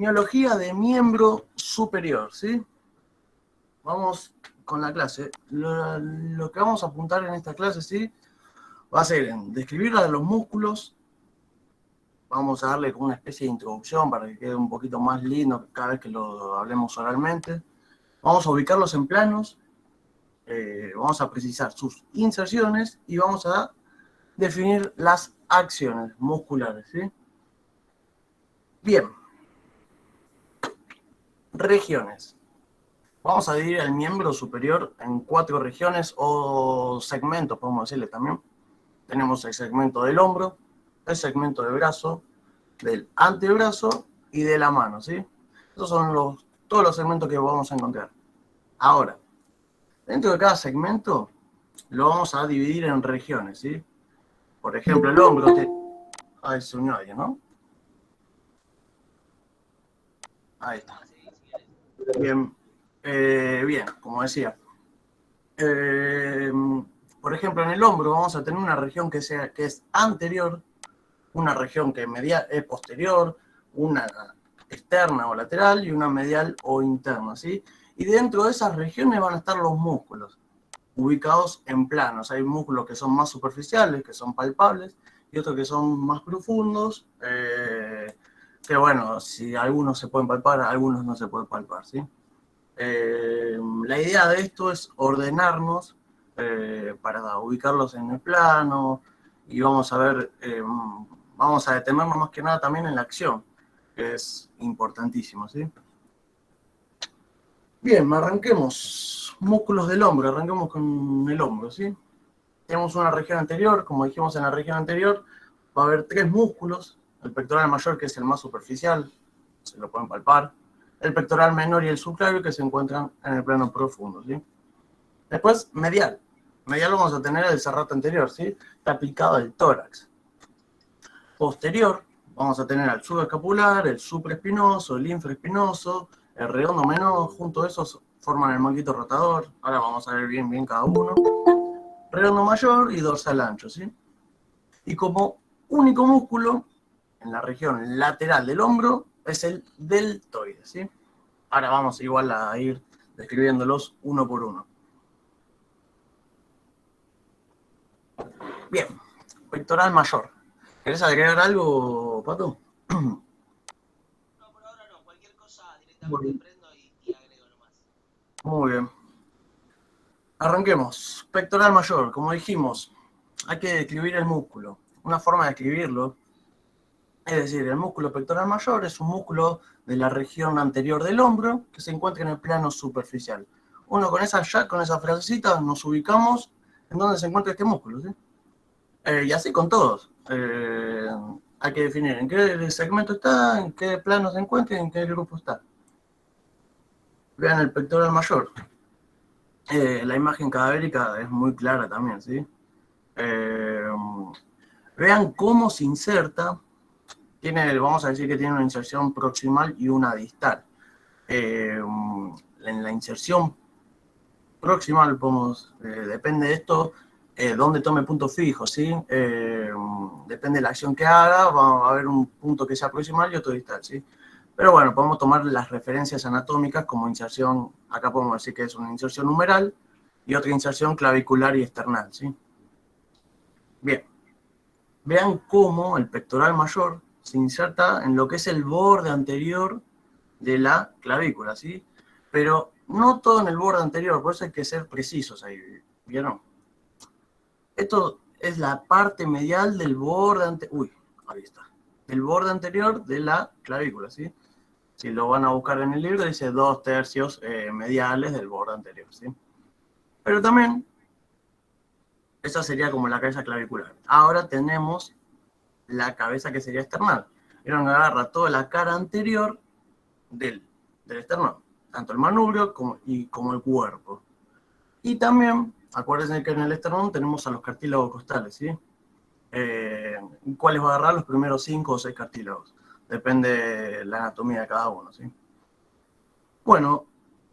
Miología de miembro superior, ¿sí? Vamos con la clase. Lo que vamos a apuntar en esta clase, ¿sí? Va a ser en describir a los músculos. Vamos a darle como una especie de introducción para que quede un poquito más lindo cada vez que lo hablemos oralmente. Vamos a ubicarlos en planos. Vamos a precisar sus inserciones y vamos a definir las acciones musculares, ¿sí? Bien. Regiones. Vamos a dividir el miembro superior en 4 regiones o segmentos, podemos decirle también. Tenemos el segmento del hombro, el segmento del brazo, del antebrazo y de la mano, ¿sí? Esos son todos los segmentos que vamos a encontrar. Ahora, dentro de cada segmento lo vamos a dividir en regiones, ¿sí? Por ejemplo, el hombro... Ahí se unió alguien, ¿no? Ahí está. Bien, bien, como decía. Por ejemplo, en el hombro vamos a tener una región que es anterior, una región que es posterior, una externa o lateral y una medial o interna, ¿sí? Y dentro de esas regiones van a estar los músculos, ubicados en planos. Hay músculos que son más superficiales, que son palpables, y otros que son más profundos, que bueno, si algunos se pueden palpar, algunos no se pueden palpar, ¿sí? La idea de esto es ordenarnos para ubicarlos en el plano y vamos a ver, vamos a detenernos más que nada también en la acción, que es importantísimo, ¿sí? Bien, arranquemos. Músculos del hombro, arranquemos con el hombro, ¿sí? Tenemos una región anterior, como dijimos en la región anterior, va a haber 3 músculos, el pectoral mayor, que es el más superficial, se lo pueden palpar, el pectoral menor y el subclavio, que se encuentran en el plano profundo, ¿sí? Después, medial. Medial vamos a tener el serrato anterior, ¿sí? Está aplicado al tórax. Posterior, vamos a tener al subescapular, el supraespinoso, el infraespinoso, el redondo menor, junto a esos forman el manguito rotador. Ahora vamos a ver bien cada uno. Redondo mayor y dorsal ancho, ¿sí? Y como único músculo, en la región lateral del hombro, es el deltoides, ¿sí? Ahora vamos igual a ir describiéndolos uno por uno. Bien, pectoral mayor. ¿Querés agregar algo, Pato? No, por ahora no. Cualquier cosa directamente prendo y agrego nomás. Muy bien. Arranquemos. Pectoral mayor, como dijimos, hay que describir el músculo. Una forma de escribirlo, es decir, el músculo pectoral mayor es un músculo de la región anterior del hombro que se encuentra en el plano superficial. Uno con esa frasecita nos ubicamos en donde se encuentra este músculo, ¿sí? Y así con todos. Hay que definir en qué segmento está, en qué plano se encuentra y en qué grupo está. Vean el pectoral mayor. La imagen cadavérica es muy clara también, ¿sí? Vean cómo se inserta. Vamos a decir que tiene una inserción proximal y una distal. En la inserción proximal, depende de esto, dónde tome punto fijo, ¿sí? Depende de la acción que haga, va a haber un punto que sea proximal y otro distal, ¿sí? Pero bueno, podemos tomar las referencias anatómicas como inserción, acá podemos decir que es una inserción humeral y otra inserción clavicular y external, ¿sí? Bien, vean cómo el pectoral mayor se inserta en lo que es el borde anterior de la clavícula, ¿sí? Pero no todo en el borde anterior, por eso hay que ser precisos ahí, ¿vieron? Esto es la parte medial del borde anterior, uy, ahí está, del borde anterior de la clavícula, ¿sí? Si lo van a buscar en el libro, dice 2/3 mediales del borde anterior, ¿sí? Pero también, esa sería como la cabeza clavicular. Ahora tenemos la cabeza que sería external. Vieron que agarra toda la cara anterior del esternón, tanto el manubrio como el cuerpo. Y también, acuérdense que en el esternón tenemos a los cartílagos costales, ¿sí? ¿Cuáles va a agarrar? Los primeros 5 o 6 cartílagos. Depende de la anatomía de cada uno, ¿sí? Bueno,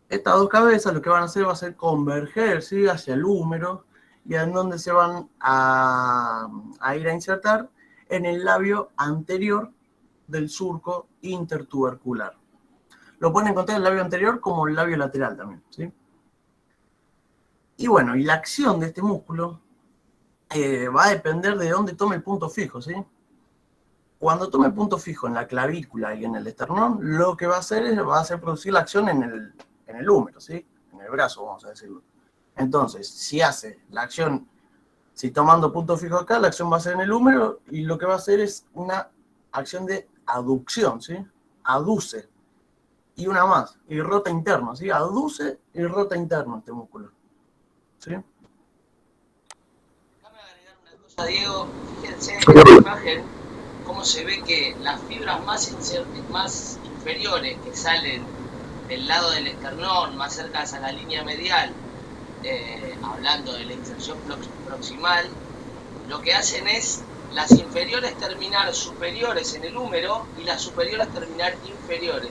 estas dos cabezas lo que van a hacer va a ser converger, ¿sí? Hacia el húmero, y en donde se van a ir a insertar en el labio anterior del surco intertubercular. Lo pueden encontrar en el labio anterior como el labio lateral también, ¿sí? Y bueno, y la acción de este músculo va a depender de dónde tome el punto fijo, ¿sí? Cuando tome el punto fijo en la clavícula y en el esternón, lo que va a hacer es producir la acción en el húmero, ¿sí? En el brazo, vamos a decirlo. Entonces, si hace la acción, si tomando punto fijo acá, la acción va a ser en el húmero y lo que va a hacer es una acción de aducción, ¿sí? Aduce. Y una más, y rota interno, ¿sí? Aduce y rota interno este músculo, ¿sí? Déjame agregar una cosa, Diego. Fíjense en esta imagen cómo se ve que las fibras más inferiores que salen del lado del esternón, más cercanas a la línea medial, hablando de la inserción proximal, lo que hacen es las inferiores terminar superiores en el húmero y las superiores terminar inferiores.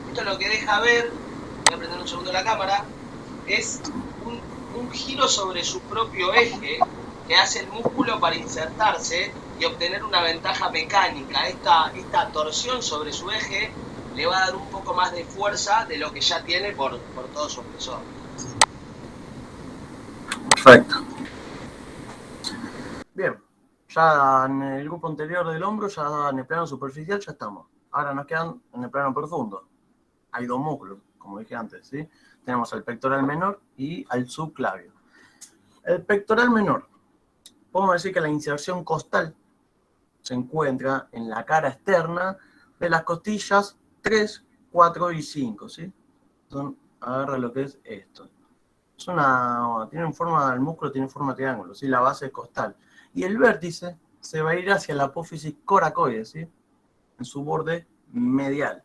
Esto lo que deja ver, voy a prender un segundo la cámara, es un giro sobre su propio eje que hace el músculo para insertarse y obtener una ventaja mecánica. Esta torsión sobre su eje le va a dar un poco más de fuerza de lo que ya tiene por todo su espesor. Perfecto. Bien, ya en el grupo anterior del hombro, ya en el plano superficial ya estamos. Ahora nos quedan en el plano profundo. Hay dos músculos, como dije antes, ¿sí? Tenemos al pectoral menor y al subclavio. El pectoral menor, podemos decir que la inserción costal se encuentra en la cara externa de las costillas 3, 4 y 5, ¿sí? Agarra lo que es esto. El músculo tiene forma de triángulo, ¿sí? La base es costal. Y el vértice se va a ir hacia la apófisis coracoide, ¿sí? En su borde medial.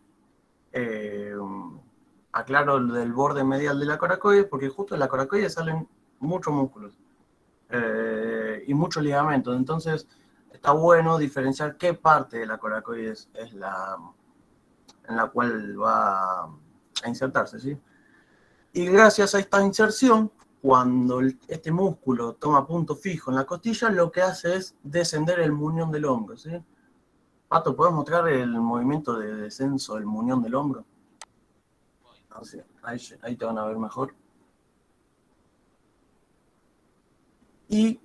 Aclaro del borde medial de la coracoide porque justo en la coracoide salen muchos músculos y muchos ligamentos. Entonces está bueno diferenciar qué parte de la coracoide es la en la cual va a insertarse, ¿sí? Y gracias a esta inserción, cuando este músculo toma punto fijo en la costilla, lo que hace es descender el muñón del hombro, ¿sí? Pato, ¿puedes mostrar el movimiento de descenso del muñón del hombro? Ahí te van a ver mejor. Y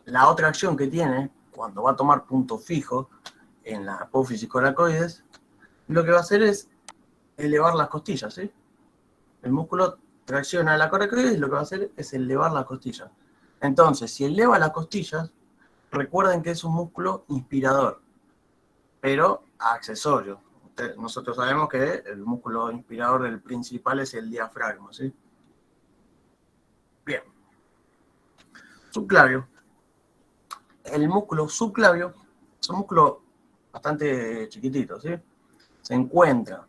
la otra acción que tiene, cuando va a tomar punto fijo en la apófisis coracoides, lo que va a hacer es elevar las costillas, ¿sí? El músculo tracciona la coracoides y lo que va a hacer es elevar las costillas. Entonces, si eleva las costillas, recuerden que es un músculo inspirador, pero accesorio. Nosotros sabemos que el músculo inspirador del principal es el diafragma, ¿sí? Bien. Subclavio. El músculo subclavio es un músculo bastante chiquitito, ¿sí? Se encuentra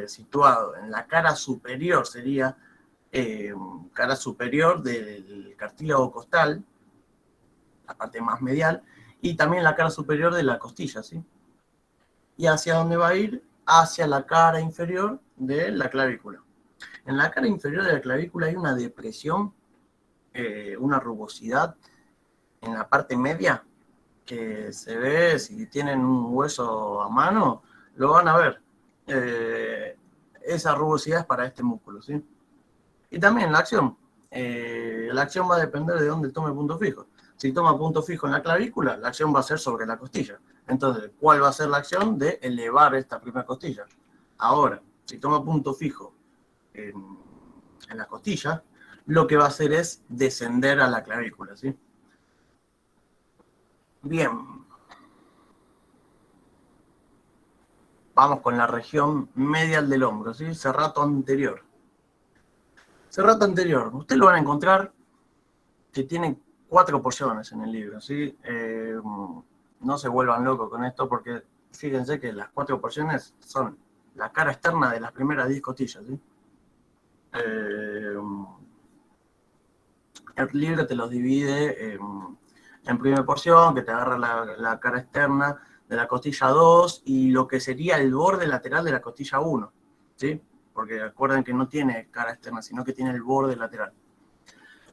situado en la cara superior, sería cara superior del cartílago costal, la parte más medial, y también la cara superior de la costilla, ¿sí? ¿Y hacia dónde va a ir? Hacia la cara inferior de la clavícula. En la cara inferior de la clavícula hay una depresión, una rugosidad en la parte media, que se ve, si tienen un hueso a mano, lo van a ver. Esa rugosidad es para este músculo, ¿sí? Y también la acción. La acción va a depender de dónde tome punto fijo. Si toma punto fijo en la clavícula, la acción va a ser sobre la costilla. Entonces, ¿cuál va a ser la acción? De elevar esta primera costilla. Ahora, si toma punto fijo en la costilla, lo que va a hacer es descender a la clavícula, ¿sí? Bien. Vamos con la región medial del hombro, ¿sí? Serrato anterior. Serrato anterior. Ustedes lo van a encontrar que tiene 4 porciones en el libro, ¿sí? No se vuelvan locos con esto porque fíjense que las 4 porciones son la cara externa de las primeras 10 costillas, ¿sí? El libro te los divide en primera porción, que te agarra la cara externa de la costilla 2 y lo que sería el borde lateral de la costilla 1, ¿sí? Porque recuerden que no tiene cara externa, sino que tiene el borde lateral.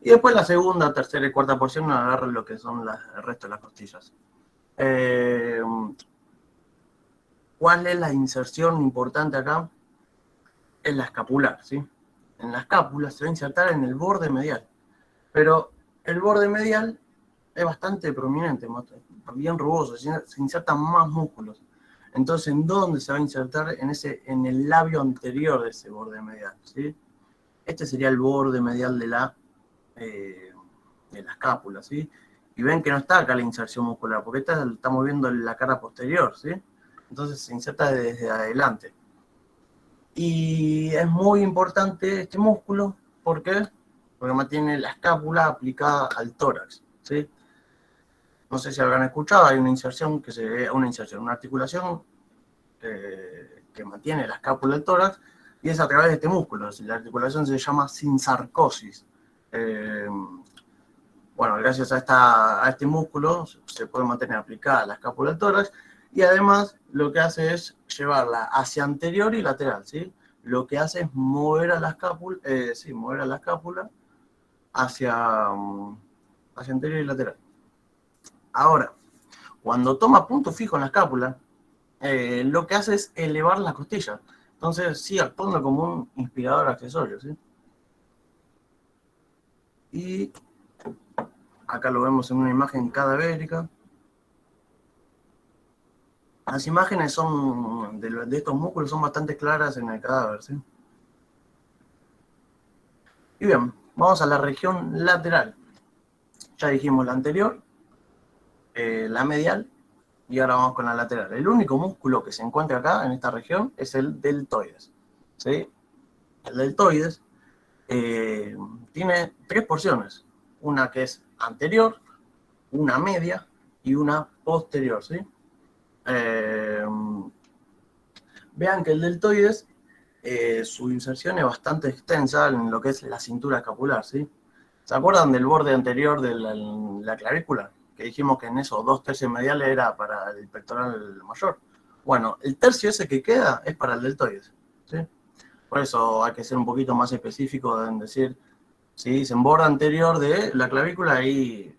Y después la segunda, tercera y cuarta porción agarra lo que son el resto de las costillas. ¿Cuál es la inserción importante acá? Es la escapular, ¿sí? En la escápula se va a insertar en el borde medial. Pero el borde medial es bastante prominente, bien rugoso, se insertan más músculos. Entonces, ¿en dónde se va a insertar? En el labio anterior de ese borde medial, ¿sí? Este sería el borde medial de la escápula, ¿sí? Y ven que no está acá la inserción muscular, porque esta estamos viendo en la cara posterior, ¿sí? Entonces se inserta desde adelante. Y es muy importante este músculo, ¿por qué? Porque mantiene la escápula aplicada al tórax, ¿sí? No sé si habrán escuchado, hay una inserción una articulación que mantiene la escápula del tórax, y es a través de este músculo. La articulación se llama sinsarcosis. Bueno, gracias a este músculo se puede mantener aplicada la escápula del tórax, y además lo que hace es llevarla hacia anterior y lateral, ¿sí? Lo que hace es mover a la escápula hacia anterior y lateral. Ahora, cuando toma punto fijo en la escápula, lo que hace es elevar la costilla. Entonces sigue actuando como un inspirador accesorio, ¿sí? Y acá lo vemos en una imagen cadavérica. Las imágenes de estos músculos son bastante claras en el cadáver, ¿sí? Y bien, vamos a la región lateral. Ya dijimos la anterior, la medial, y ahora vamos con la lateral. El único músculo que se encuentra acá, en esta región, es el deltoides, ¿sí? El deltoides tiene 3 porciones. Una que es anterior, una media y una posterior, ¿sí? Vean que el deltoides, su inserción es bastante extensa en lo que es la cintura escapular, ¿sí? ¿Se acuerdan del borde anterior de la clavícula? Que dijimos que en esos 2 tercios mediales era para el pectoral mayor. Bueno, el tercio ese que queda es para el deltoides, ¿sí? Por eso hay que ser un poquito más específico en decir, si dicen borde anterior de la clavícula, ahí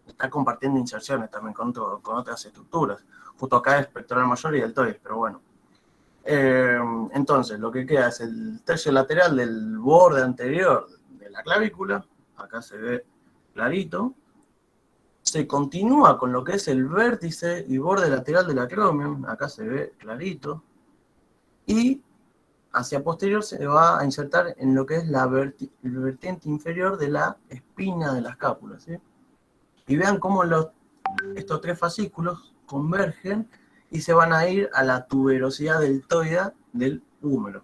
está compartiendo inserciones también con otras estructuras. Justo acá es pectoral mayor y deltoides, pero bueno. Entonces, lo que queda es el tercio lateral del borde anterior de la clavícula. Acá se ve clarito. Se continúa con lo que es el vértice y borde lateral del acromion. Acá se ve clarito. Y hacia posterior se va a insertar en lo que es el vertiente inferior de la espina de la escápula, ¿sí? Y vean cómo estos 3 fascículos convergen y se van a ir a la tuberosidad deltoidea del húmero.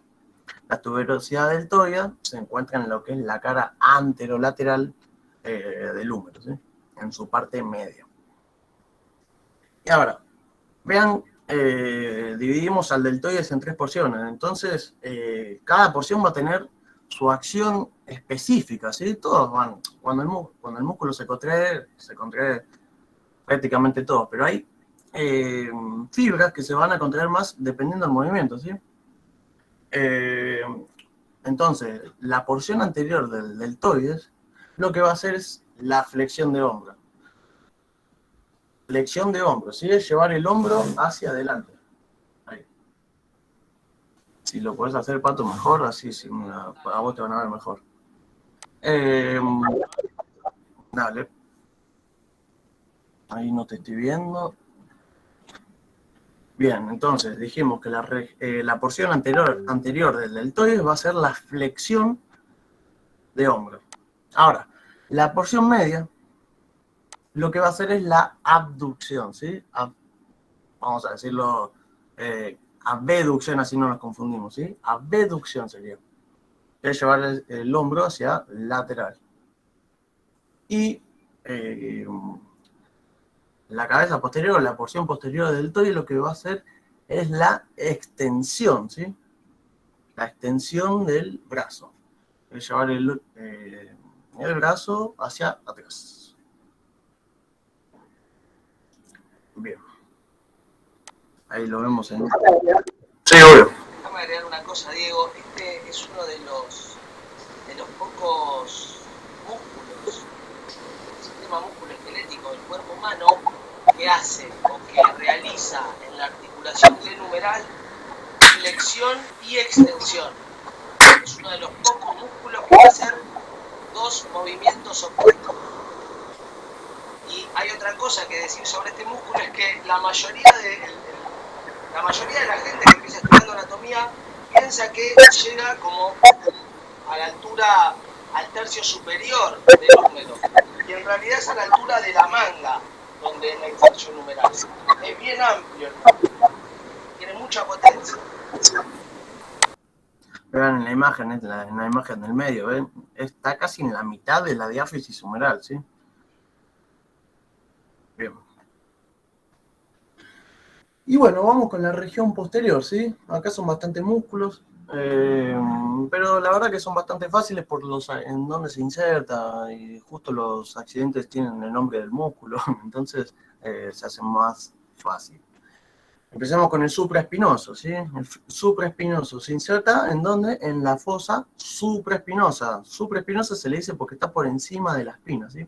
La tuberosidad deltoidea se encuentra en lo que es la cara anterolateral del húmero, ¿sí? En su parte media. Y ahora, vean, dividimos al deltoides en 3 porciones. Entonces, cada porción va a tener su acción específica, ¿sí? Todos van, cuando el músculo se contrae prácticamente todos, pero hay fibras que se van a contraer más dependiendo del movimiento, ¿sí? Entonces, la porción anterior del deltoides lo que va a hacer es la flexión de hombro. Flexión de hombro, ¿sí? Es llevar el hombro hacia adelante. Ahí. Si lo puedes hacer, Pato, mejor, así a vos te van a ver mejor. Dale. Ahí no te estoy viendo. Bien, entonces dijimos que la porción anterior del deltoides va a ser la flexión de hombro. Ahora, la porción media lo que va a hacer es la abducción, ¿sí? Vamos a decirlo, abducción, así no nos confundimos, ¿sí? Abducción sería. Es llevar el hombro hacia lateral. Y la cabeza posterior, la porción posterior del deltoides, lo que va a hacer es la extensión, ¿sí? La extensión del brazo. Es llevar el brazo hacia atrás. Bien. Ahí lo vemos en... Sí, obvio. Déjame agregar una cosa, Diego. Este es uno de los pocos músculos anatómico del cuerpo humano que hace o que realiza en la articulación glenumeral flexión y extensión. Es uno de los pocos músculos que va a hacer dos movimientos opuestos. Y hay otra cosa que decir sobre este músculo, es que la mayoría de la gente que empieza estudiando anatomía piensa que llega como a la altura, al tercio superior del húmero, y en realidad es a la altura de la manga donde es la inserción numeral. Es bien amplio, tiene mucha potencia. Vean en la imagen, en la imagen del medio, ¿ven? Está casi en la mitad de la diáfisis humeral, ¿sí? Bien. Y bueno, vamos con la región posterior, ¿sí? Acá son bastantes músculos, pero la verdad que son bastante fáciles por en donde se inserta, y justo los accidentes tienen el nombre del músculo, entonces se hace más fácil. Empezamos con el supraespinoso, ¿sí? El supraespinoso se inserta ¿en dónde? En la fosa supraespinosa. Supraespinosa se le dice porque está por encima de la espina, ¿sí?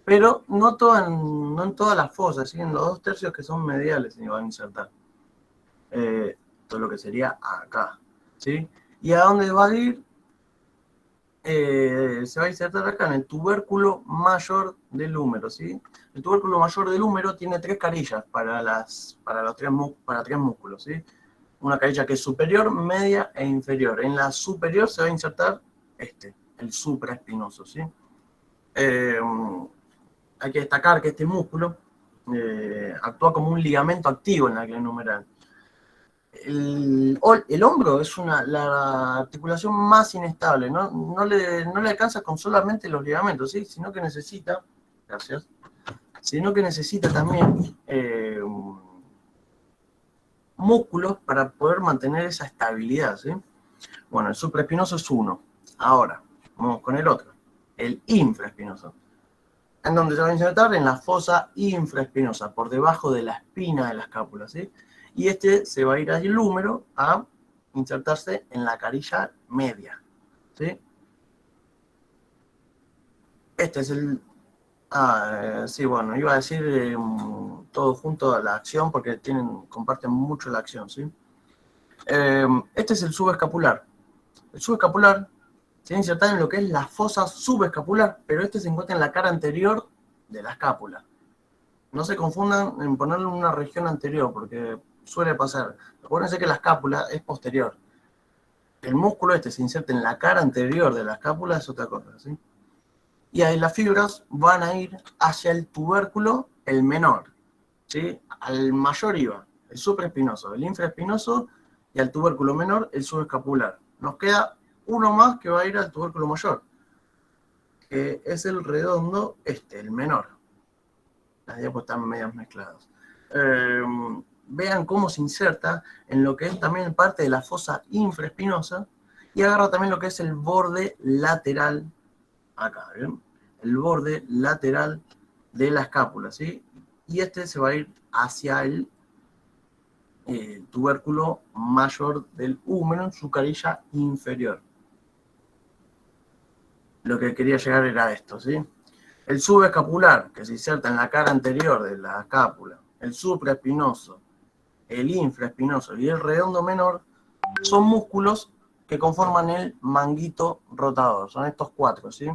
Pero no en todas las fosas, ¿sí? En los 2/3 que son mediales se van a insertar. Todo lo que sería acá, ¿sí? ¿Y a dónde va a ir? Se va a insertar acá en el tubérculo mayor del húmero, ¿sí? El tubérculo mayor del húmero tiene 3 carillas para tres músculos, ¿sí? Una carilla que es superior, media e inferior. En la superior se va a insertar el supraespinoso, ¿sí? Hay que destacar que este músculo actúa como un ligamento activo en la glenumeral. El hombro es la articulación más inestable, no le alcanza con solamente los ligamentos, ¿sí? Sino que necesita, gracias, sino que necesita también músculos para poder mantener esa estabilidad, ¿sí? Bueno, el supraespinoso es uno. Ahora, vamos con el otro, el infraespinoso. En donde se va a insertar en la fosa infraespinosa, por debajo de la espina de la escápula, ¿sí? Y se va a ir al húmero a insertarse en la carilla media, ¿sí? Este es el... sí, bueno, iba a decir todo junto a la acción porque comparten mucho la acción, ¿sí? Este es el subescapular. El subescapular se va a insertar en lo que es la fosa subescapular, pero este se encuentra en la cara anterior de la escápula. No se confundan en ponerlo en una región anterior, porque suele pasar. Acuérdense que la escápula es posterior. El músculo se inserta en la cara anterior de la escápula, es otra cosa, ¿sí? Y ahí las fibras van a ir hacia el tubérculo, el menor, ¿sí? Al mayor iba, el supraespinoso, el infraespinoso, y al tubérculo menor, el subescapular. Nos queda uno más que va a ir al tubérculo mayor, que es el redondo, el menor. Las diapos están medias mezcladas. Vean cómo se inserta en lo que es también parte de la fosa infraespinosa y agarra también lo que es el borde lateral, acá, ¿bien? El borde lateral de la escápula, ¿sí? Y se va a ir hacia el tubérculo mayor del húmero en su carilla inferior. Lo que quería llegar era esto, ¿sí? El subescapular, que se inserta en la cara anterior de la escápula, el supraespinoso, el infraespinoso y el redondo menor, son músculos que conforman el manguito rotador. Son estos 4, ¿sí?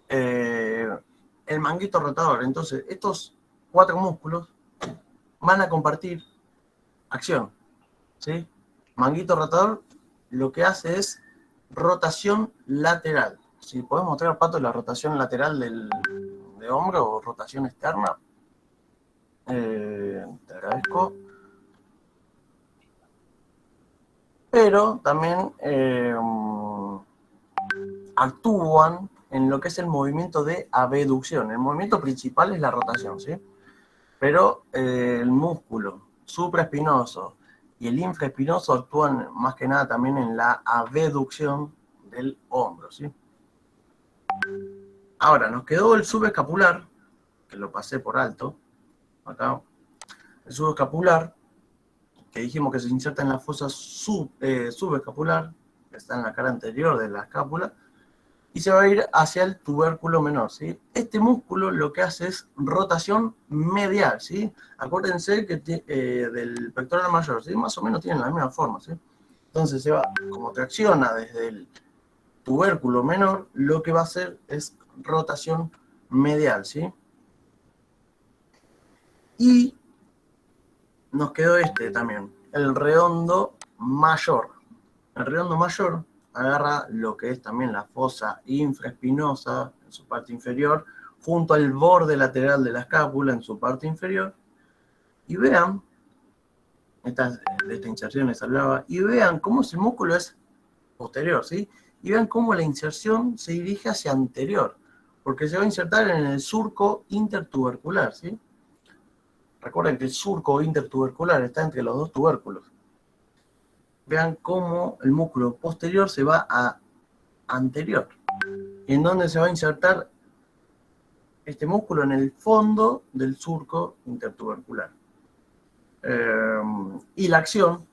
El manguito rotador. Entonces, estos 4 músculos van a compartir acción, ¿sí? Manguito rotador lo que hace es rotación lateral. Si podemos mostrar, Pato, la rotación lateral de hombro o rotación externa. Te agradezco. Pero también actúan en lo que es el movimiento de abducción. El movimiento principal es la rotación, ¿sí? Pero el músculo supraespinoso y el infraespinoso actúan más que nada también en la abducción del hombro, ¿sí? Ahora, nos quedó el subescapular, que lo pasé por alto, acá. El subescapular, que dijimos que se inserta en la fosa subescapular, que está en la cara anterior de la escápula, y se va a ir hacia el tubérculo menor, ¿sí? Este músculo lo que hace es rotación medial, ¿sí? Acuérdense que del pectoral mayor, ¿sí? Más o menos tienen la misma forma, ¿sí? Entonces se va, como tracciona desde el tubérculo menor, lo que va a hacer es rotación medial, ¿sí? Y nos quedó este también, el redondo mayor. El redondo mayor agarra lo que es también la fosa infraespinosa en su parte inferior, junto al borde lateral de la escápula en su parte inferior, y vean, de esta inserción les hablaba, y vean cómo ese músculo es posterior, ¿sí? Y vean cómo la inserción se dirige hacia anterior, porque se va a insertar en el surco intertubercular, ¿sí? Recuerden que el surco intertubercular está entre los dos tubérculos. Vean cómo el músculo posterior se va a anterior. ¿En dónde se va a insertar este músculo? En el fondo del surco intertubercular. Y la acción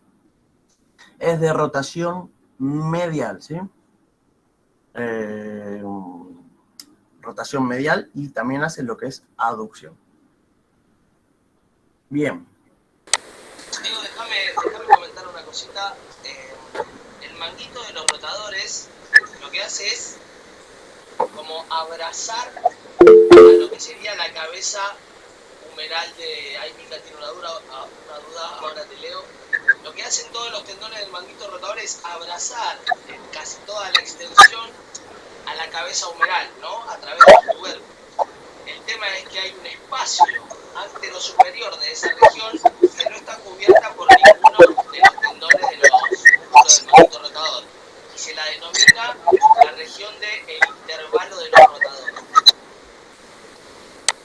es de rotación medial, ¿sí? Rotación medial, y también hace lo que es aducción. Bien. Diego, déjame comentar una cosita. El manguito de los rotadores lo que hace es como abrazar a lo que sería la cabeza humeral de... Ahí Mica tiene una duda, ahora te leo. Lo que hacen todos los tendones del manguito rotador es abrazar en casi toda la extensión a la cabeza humeral, ¿no? A través del tubérculo. El tema es que hay un espacio antero-superior de esa región que no está cubierta por ninguno de los tendones de los músculos del manguito rotador. Y se la denomina la región del intervalo de los rotadores.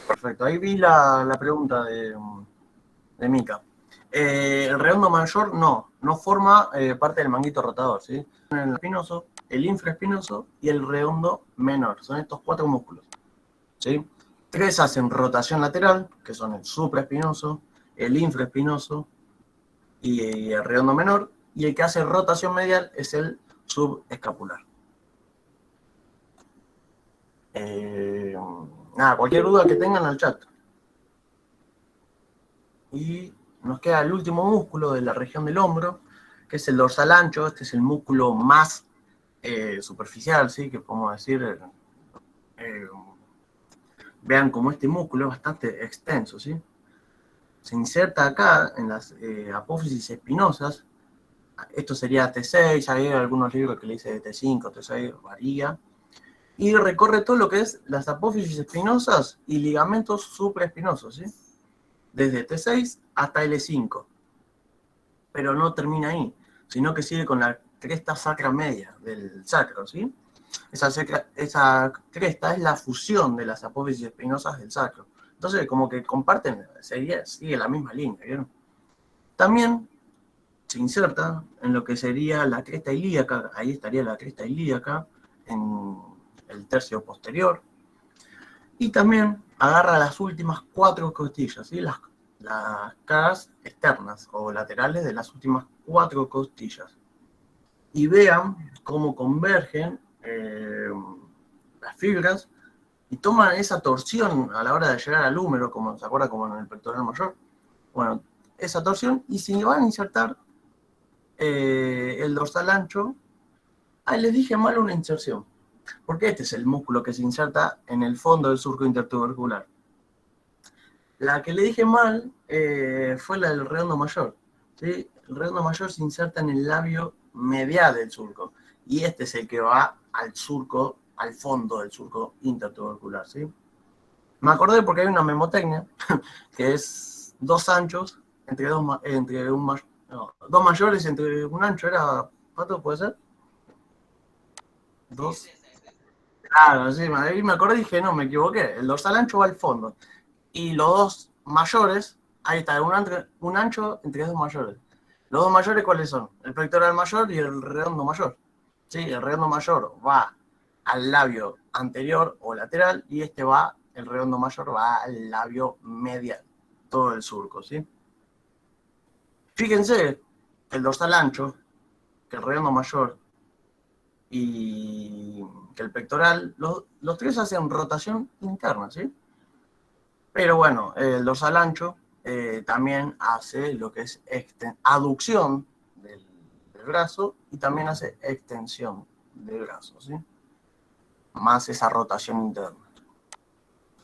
Perfecto, ahí vi la pregunta de Mica. El redondo mayor no forma parte del manguito rotador, ¿sí? El espinoso, el infraespinoso y el redondo menor. Son estos 4 músculos, ¿sí? 3 hacen rotación lateral, que son el supraespinoso, el infraespinoso y el redondo menor, y el que hace rotación medial es el subescapular. Nada, cualquier duda que tengan al chat. Y nos queda el último músculo de la región del hombro, que es el dorsal ancho. Este es el músculo más superficial, ¿sí? Que podemos decir, vean como este músculo es bastante extenso, ¿sí? Se inserta acá en las apófisis espinosas. Esto sería T6, hay algunos libros que le dicen T5, T6, varía. Y recorre todo lo que es las apófisis espinosas y ligamentos supraespinosos, ¿sí? Desde T6 hasta L5. Pero no termina ahí, sino que sigue con la cresta sacra media del sacro, ¿sí? Esa cresta es la fusión de las apófisis espinosas del sacro. Entonces, como que comparten, sigue la misma línea, ¿vieron? También se inserta en lo que sería la cresta ilíaca, ahí estaría la cresta ilíaca, en el tercio posterior, y también agarra las últimas 4 costillas, ¿sí? Las caras externas o laterales de las últimas 4 costillas. Y vean cómo convergen las fibras y toman esa torsión a la hora de llegar al húmero, como se acuerda como en el pectoral mayor. Bueno, esa torsión, y si van a insertar el dorsal ancho, les dije mal una inserción, porque este es el músculo que se inserta en el fondo del surco intertubercular. La que le dije mal fue la del redondo mayor, ¿sí? El redondo mayor se inserta en el labio medial del surco, y este es el que va al surco, al fondo del surco intertubercular, ¿sí? Me acordé porque hay una memotecnia que es 2 anchos entre dos mayores entre un ancho. ¿Era, Pato, puede ser? 2. Claro, sí, ahí me acordé y dije, no, me equivoqué. El dorsal ancho va al fondo. Y los 2 mayores, ahí está, un ancho entre 2 mayores. ¿Los 2 mayores cuáles son? El pectoral mayor y el redondo mayor. Sí, el redondo mayor va al labio anterior o lateral, y el redondo mayor va al labio medial, todo el surco, ¿sí? Fíjense, el dorsal ancho, que el redondo mayor y que el pectoral, los tres hacen rotación interna, ¿sí? Pero bueno, el dorsal ancho también hace lo que es aducción del brazo y también hace extensión del brazo, ¿sí? Más esa rotación interna.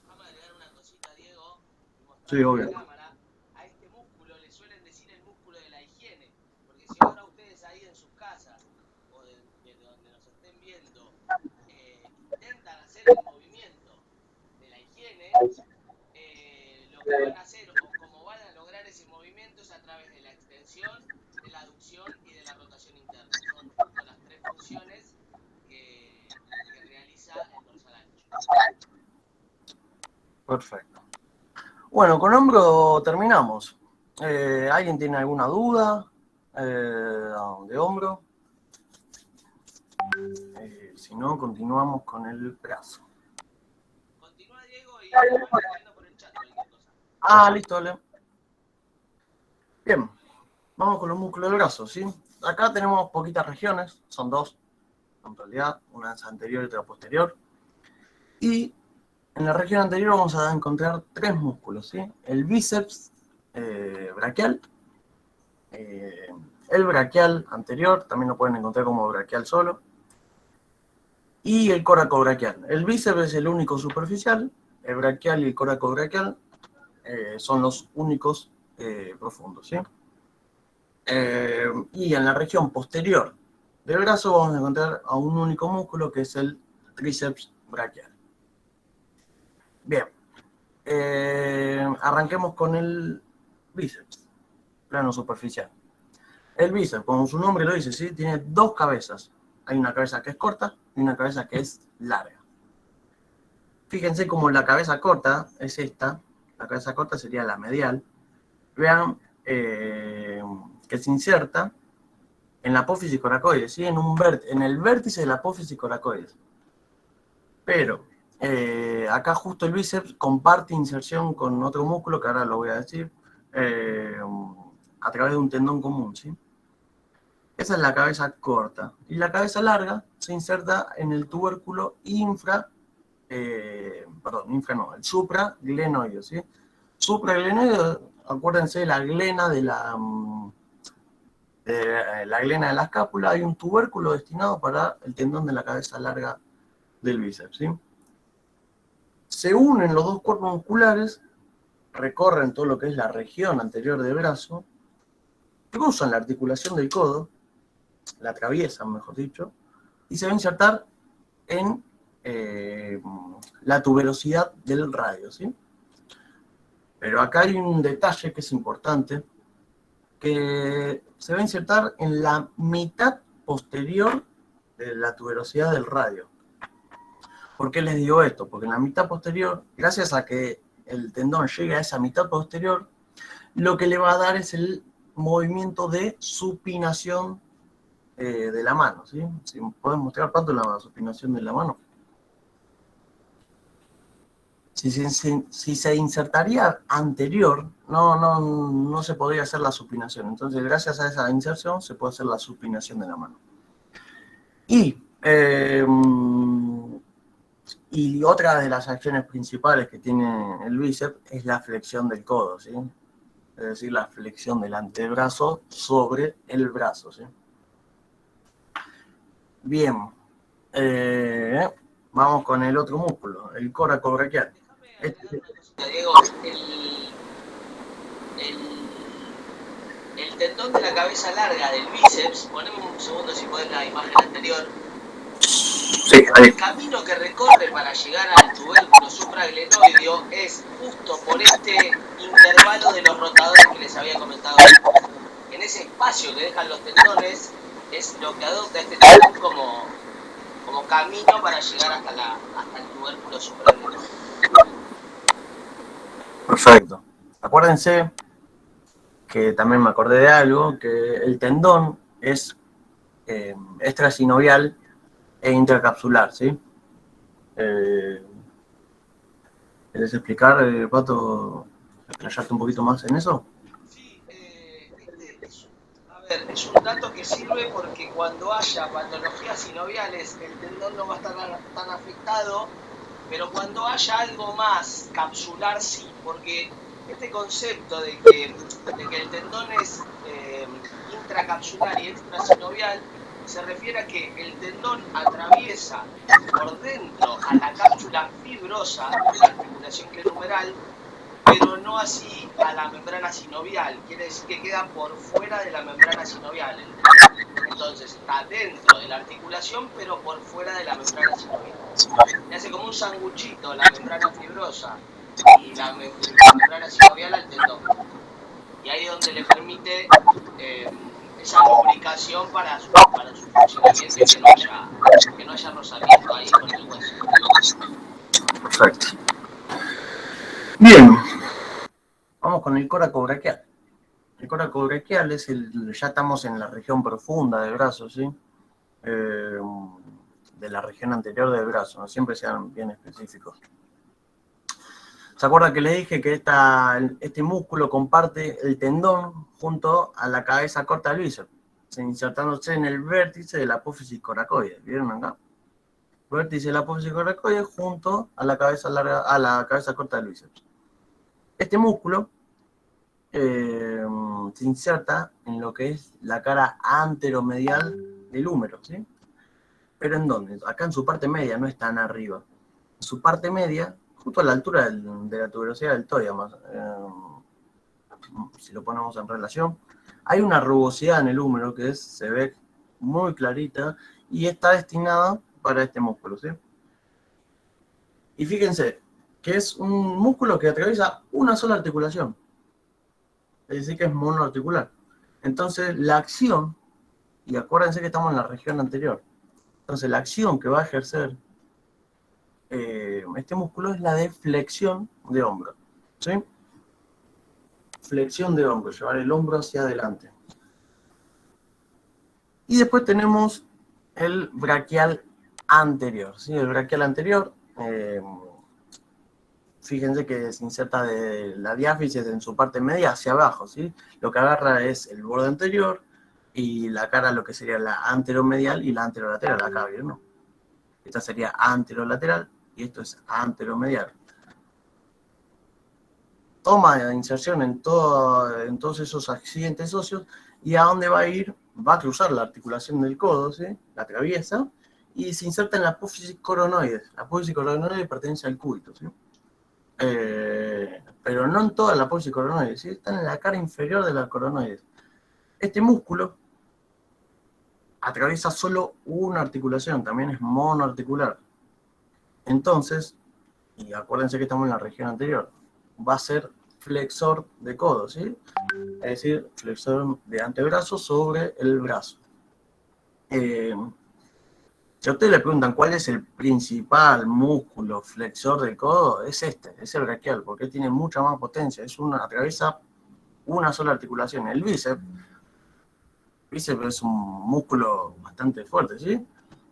Vamos a agregar una cosita, Diego, y Sí, mostrarle a la obvio. cámara. A este músculo le suelen decir el músculo de la higiene, porque si ahora ustedes ahí en sus casas o de donde nos estén viendo intentan hacer el movimiento de la higiene, lo que van a hacer o cómo van a lograr ese movimiento es a través de la extensión, de la aducción y de la rotación interna. Son justo las tres funciones que realiza el dorsal ancho. Perfecto. Bueno, con hombro terminamos. ¿Alguien tiene alguna duda de hombro? Si no, continuamos con el brazo. Continúa, Diego, y me van escribiendo por el chat cualquier cosa. Listo, dale. Bien, vamos con los músculos del brazo, ¿sí? Acá tenemos poquitas regiones, son dos, en realidad, una es anterior y otra posterior. Y en la región anterior vamos a encontrar tres músculos, ¿sí? El bíceps braquial, el braquial anterior, también lo pueden encontrar como braquial solo, y el coracobraquial. El bíceps es el único superficial, el braquial y el coracobraquial son los únicos profundos, ¿sí? Y en la región posterior del brazo vamos a encontrar a un único músculo que es el tríceps braquial. Bien, arranquemos con el bíceps, plano superficial. El bíceps, como su nombre lo dice, ¿sí? Tiene dos cabezas. Hay una cabeza que es corta y una cabeza que es larga. Fíjense como la cabeza corta es esta, la cabeza corta sería la medial. Vean que se inserta en la apófisis coracoides, ¿sí? En el vértice de la apófisis coracoides. Pero acá justo el bíceps comparte inserción con otro músculo, que ahora lo voy a decir, a través de un tendón común, ¿sí? Esa es la cabeza corta. Y la cabeza larga se inserta en el tubérculo el supraglenoideo, ¿sí? Supraglenoideo, acuérdense, la glena de la glena de la escápula, hay un tubérculo destinado para el tendón de la cabeza larga del bíceps, ¿sí? Se unen los dos cuerpos musculares, recorren todo lo que es la región anterior del brazo, cruzan la articulación del codo, la atraviesan, mejor dicho, y se va a insertar en la tuberosidad del radio, ¿sí? Pero acá hay un detalle que es importante, que se va a insertar en la mitad posterior de la tuberosidad del radio. ¿Por qué les digo esto? Porque en la mitad posterior, gracias a que el tendón llega a esa mitad posterior, lo que le va a dar es el movimiento de supinación de la mano, ¿sí? Si pueden mostrar, Pato, la supinación de la mano. Si se insertaría anterior, no se podría hacer la supinación. Entonces, gracias a esa inserción, se puede hacer la supinación de la mano. Y otra de las acciones principales que tiene el bíceps es la flexión del codo, ¿sí? Es decir, la flexión del antebrazo sobre el brazo, ¿sí? Bien, vamos con el otro músculo, el coracobraquial. Déjame agregar una cosita, Diego. El tendón de la cabeza larga del bíceps, poneme un segundo si podés la imagen anterior. Sí, El camino que recorre para llegar al tubérculo supraglenoideo es justo por este intervalo de los rotadores que les había comentado antes. En ese espacio que dejan los tendones es lo que adopta este tendón como camino para llegar hasta el tubérculo supraglenoideo. perfecto. Acuérdense que también me acordé de algo, que el tendón es extrasinovial e intercapsular, ¿sí? ¿Querés explicar, Pato, explayarte un poquito más en eso? Sí, a ver, Es un dato que sirve porque cuando haya patologías sinoviales el tendón no va a estar tan afectado, pero cuando haya algo más capsular sí, porque este concepto de que el tendón es intracapsular y extrasinovial se refiere a que el tendón atraviesa por dentro a la cápsula fibrosa de la articulación clenumeral, pero no así a la membrana sinovial. Quiere decir que queda por fuera de la membrana sinovial el tendón. Entonces está dentro de la articulación, pero por fuera de la membrana sinovial. Le hace como un sanguchito la membrana fibrosa y la membrana sinovial al tendón. Y ahí es donde le permite esa lubricación para su funcionamiento y que no haya rozamiento ahí con el hueso. Perfecto. Bien, vamos con el coracobraquial. El coracobraquial es ya estamos en la región profunda del brazo, ¿sí? De la región anterior del brazo, no siempre sean bien específicos. ¿Se acuerda que le dije que este músculo comparte el tendón junto a la cabeza corta del bíceps, insertándose en el vértice de la apófisis coracoide? ¿Vieron acá? Vértice de la apófisis coracoide junto a la cabeza larga, a la cabeza corta del bíceps. Este músculo se inserta en lo que es la cara anteromedial del húmero, ¿sí? ¿Pero en dónde? Acá en su parte media, no es tan arriba. En su parte media, justo a la altura de la tuberosidad del deltoide, si lo ponemos en relación, hay una rugosidad en el húmero que se ve muy clarita y está destinada para este músculo, ¿sí? Y fíjense que es un músculo que atraviesa una sola articulación. Es decir, que es monoarticular. Entonces, la acción, y acuérdense que estamos en la región anterior, entonces la acción que va a ejercer este músculo es la de flexión de hombro, ¿sí? Flexión de hombro, llevar el hombro hacia adelante. Y después tenemos el braquial anterior, ¿sí? El braquial anterior, fíjense que se inserta de la diáfisis en su parte media hacia abajo, ¿sí? Lo que agarra es el borde anterior y la cara, lo que sería la anteromedial y la anterolateral, acá, ¿vieron? ¿No? Esta sería anterolateral y esto es anteromedial. Toma de inserción en todos esos accidentes óseos y a dónde va a ir, va a cruzar la articulación del codo, ¿sí? La atraviesa y se inserta en la apófisis coronoide. La apófisis coronoide pertenece al cúbito, ¿sí? Pero no en toda la apófisis coronoide, ¿sí? Está en la cara inferior de la coronoide. Este músculo atraviesa solo una articulación, también es monoarticular. Entonces, y acuérdense que estamos en la región anterior, va a ser flexor de codo, ¿sí? Es decir, flexor de antebrazo sobre el brazo. Si a ustedes le preguntan cuál es el principal músculo flexor del codo, es es el braquial, porque tiene mucha más potencia, atraviesa una sola articulación. El bíceps es un músculo bastante fuerte, ¿sí?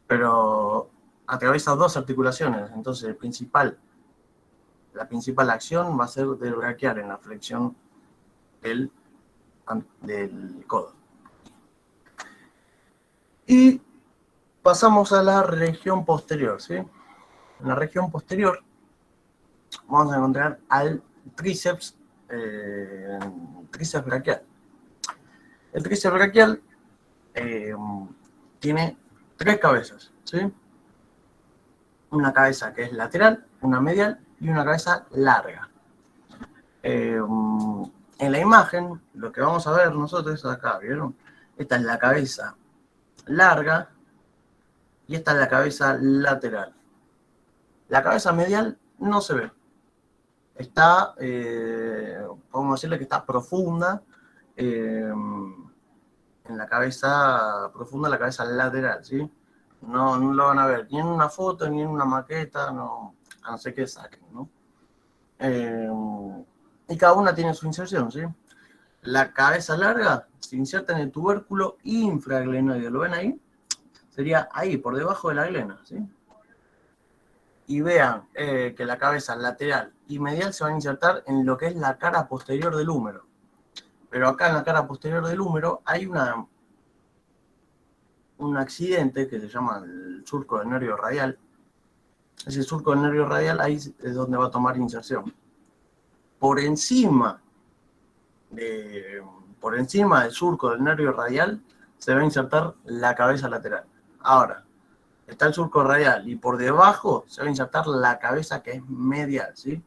Pero atraviesa dos articulaciones, entonces la principal acción va a ser del braquial en la flexión del codo. Y pasamos a la región posterior, ¿sí? En la región posterior vamos a encontrar al tríceps braquial. El tríceps braquial tiene tres cabezas, ¿sí? Una cabeza que es lateral, una medial y una cabeza larga. En la imagen, lo que vamos a ver nosotros es acá, ¿vieron? Esta es la cabeza larga y esta es la cabeza lateral. La cabeza medial no se ve. Está, podemos decirle que está profunda, en la cabeza profunda, la cabeza lateral, ¿sí? No lo van a ver ni en una foto, ni en una maqueta, no, a no ser que saquen, ¿no? Y cada una tiene su inserción, ¿sí? La cabeza larga se inserta en el tubérculo infraglenoide, ¿lo ven ahí? Sería ahí, por debajo de la glena, ¿sí? Y vean que la cabeza lateral y medial se van a insertar en lo que es la cara posterior del húmero. Pero acá en la cara posterior del húmero hay un accidente que se llama el surco del nervio radial. Ese surco del nervio radial ahí es donde va a tomar inserción. Por encima del surco del nervio radial se va a insertar la cabeza lateral. Ahora, está el surco radial y por debajo se va a insertar la cabeza que es medial, ¿sí?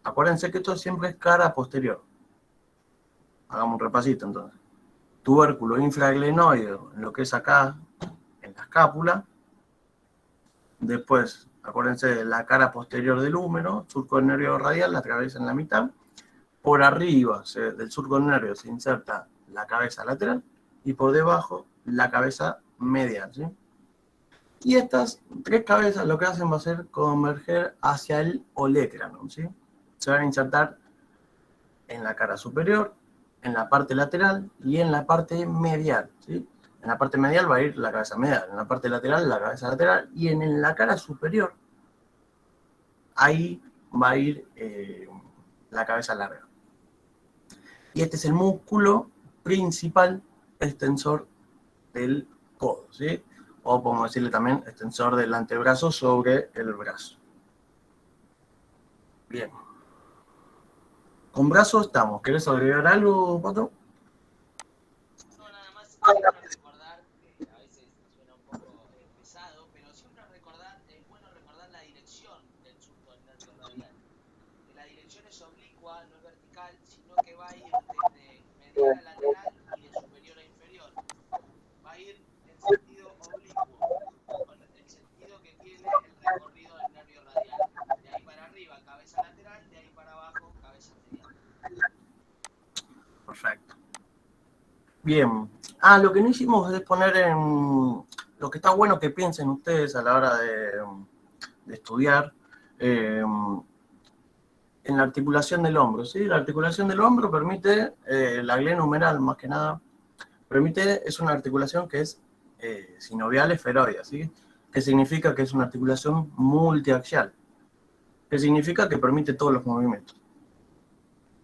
Acuérdense que esto siempre es cara posterior. Hagamos un repasito entonces. Tubérculo infraglenoideo, en lo que es acá, en la escápula. Después, acuérdense de la cara posterior del húmero, surco del nervio radial, la cabeza en la mitad. Por arriba del surco del nervio se inserta la cabeza lateral y por debajo la cabeza medial, ¿sí? Y estas tres cabezas lo que hacen va a ser converger hacia el olecranon, ¿sí? Se van a insertar en la cara superior, en la parte lateral y en la parte medial, ¿sí? En la parte medial va a ir la cabeza medial, en la parte lateral la cabeza lateral y en la cara superior ahí va a ir la cabeza larga. Y este es el músculo principal extensor del codo, ¿sí? O podemos decirle también extensor del antebrazo sobre el brazo. Bien. Con brazo estamos. ¿Querés agregar algo, Pato? No, nada más recordar, que a veces suena un poco pesado, pero siempre recordar, es bueno recordar la dirección del surco del nervio radial. Que la dirección es oblicua, no es vertical, sino que va a ir desde medial a lateral y de superior a inferior. Va a ir en sentido oblicuo, con el sentido que tiene el recorrido del nervio radial. De ahí para arriba, cabeza lateral, de ahí para abajo, cabeza medial. Perfecto. Bien. Lo que no hicimos es poner en... Lo que está bueno que piensen ustedes a la hora de estudiar en la articulación del hombro, ¿sí? La articulación del hombro permite, la glenohumeral más que nada, es una articulación que es sinovial esferoidea, ¿sí? Que significa que es una articulación multiaxial, que significa que permite todos los movimientos.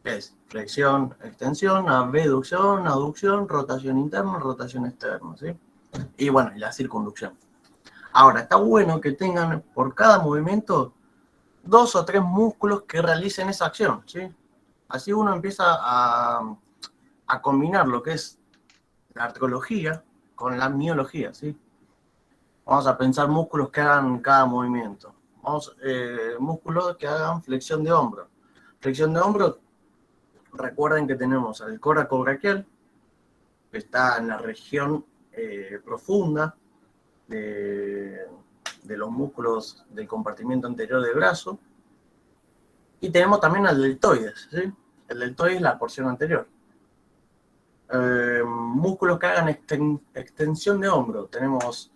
Es flexión, extensión, abducción, aducción, rotación interna, rotación externa, ¿sí? Y bueno, y la circunducción. Ahora, está bueno que tengan por cada movimiento 2 o 3 músculos que realicen esa acción, ¿sí? Así uno empieza a combinar lo que es la arqueología con la miología, ¿sí? Vamos a pensar músculos que hagan cada movimiento. Músculos que hagan flexión de hombro. Flexión de hombro, recuerden que tenemos el córaco braquial, que está en la región profunda de los músculos del compartimiento anterior del brazo. Y tenemos también al deltoides, ¿sí? El deltoides es la porción anterior. Músculos que hagan extensión de hombro. Tenemos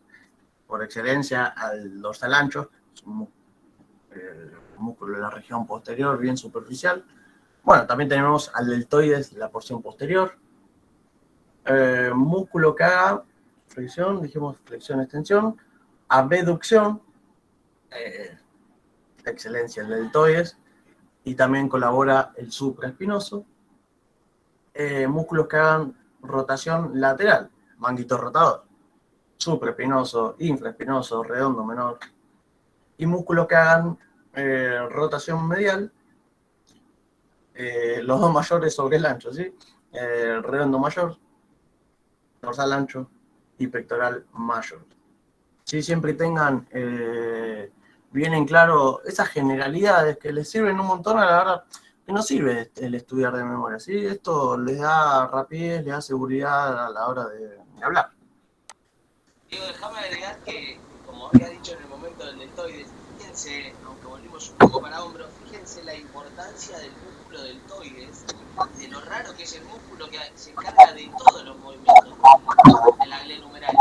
por excelencia al dorsal ancho, músculo de la región posterior, bien superficial. Bueno, también tenemos al deltoides, la porción posterior. Músculo que haga flexión, dijimos flexión, extensión. Abducción, excelencia el deltoides. Y también colabora el supraespinoso. Músculos que hagan rotación lateral, manguito rotador, supraespinoso, infraespinoso, redondo menor, y músculos que hagan rotación medial, los dos mayores sobre el ancho, ¿sí? Redondo mayor, dorsal ancho y pectoral mayor. ¿Sí? Siempre tengan bien en claro esas generalidades que les sirven un montón a la hora que no sirve el estudiar de memoria, ¿sí? Esto les da rapidez, les da seguridad a la hora de hablar. Diego, déjame agregar que, como había dicho en el momento del deltoides, fíjense, aunque volvimos un poco para hombros, fíjense la importancia del músculo deltoides, de lo raro que es el músculo que se encarga de todos los movimientos de la glenohumeral,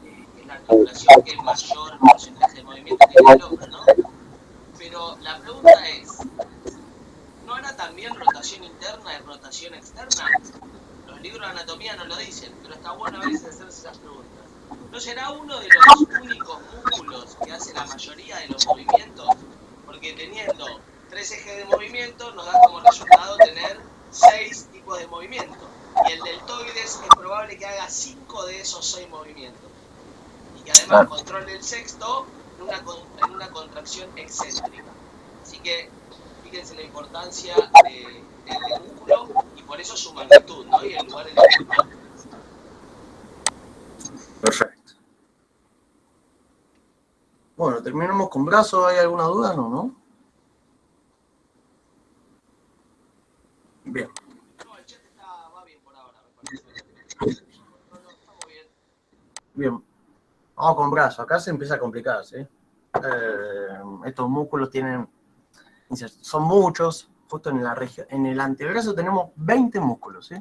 que es la articulación que es mayor porcentaje de movimiento que tiene el hombro, ¿no? Pero la pregunta es, ¿no hará también rotación interna y rotación externa? Los libros de anatomía no lo dicen, pero está bueno a veces hacerse esas preguntas. ¿No será uno de los únicos músculos que hace la mayoría de los movimientos? Porque teniendo 3 ejes de movimiento nos da como resultado tener 6 tipos de movimiento. Y el deltoides es probable que haga 5 de esos 6 movimientos. Y que además controle el sexto en una contracción excéntrica. Así que fíjense la importancia del músculo y por eso su magnitud, ¿no? Y el lugar en el que está. Perfecto. Bueno, terminamos con brazo. ¿Hay alguna duda? No. Bien. No, el chat va bien por ahora, me parece. No, estamos bien. Bien. Vamos con brazo. Acá se empieza a complicar, ¿sí? Estos músculos son muchos. Justo en el antebrazo tenemos 20 músculos, ¿sí?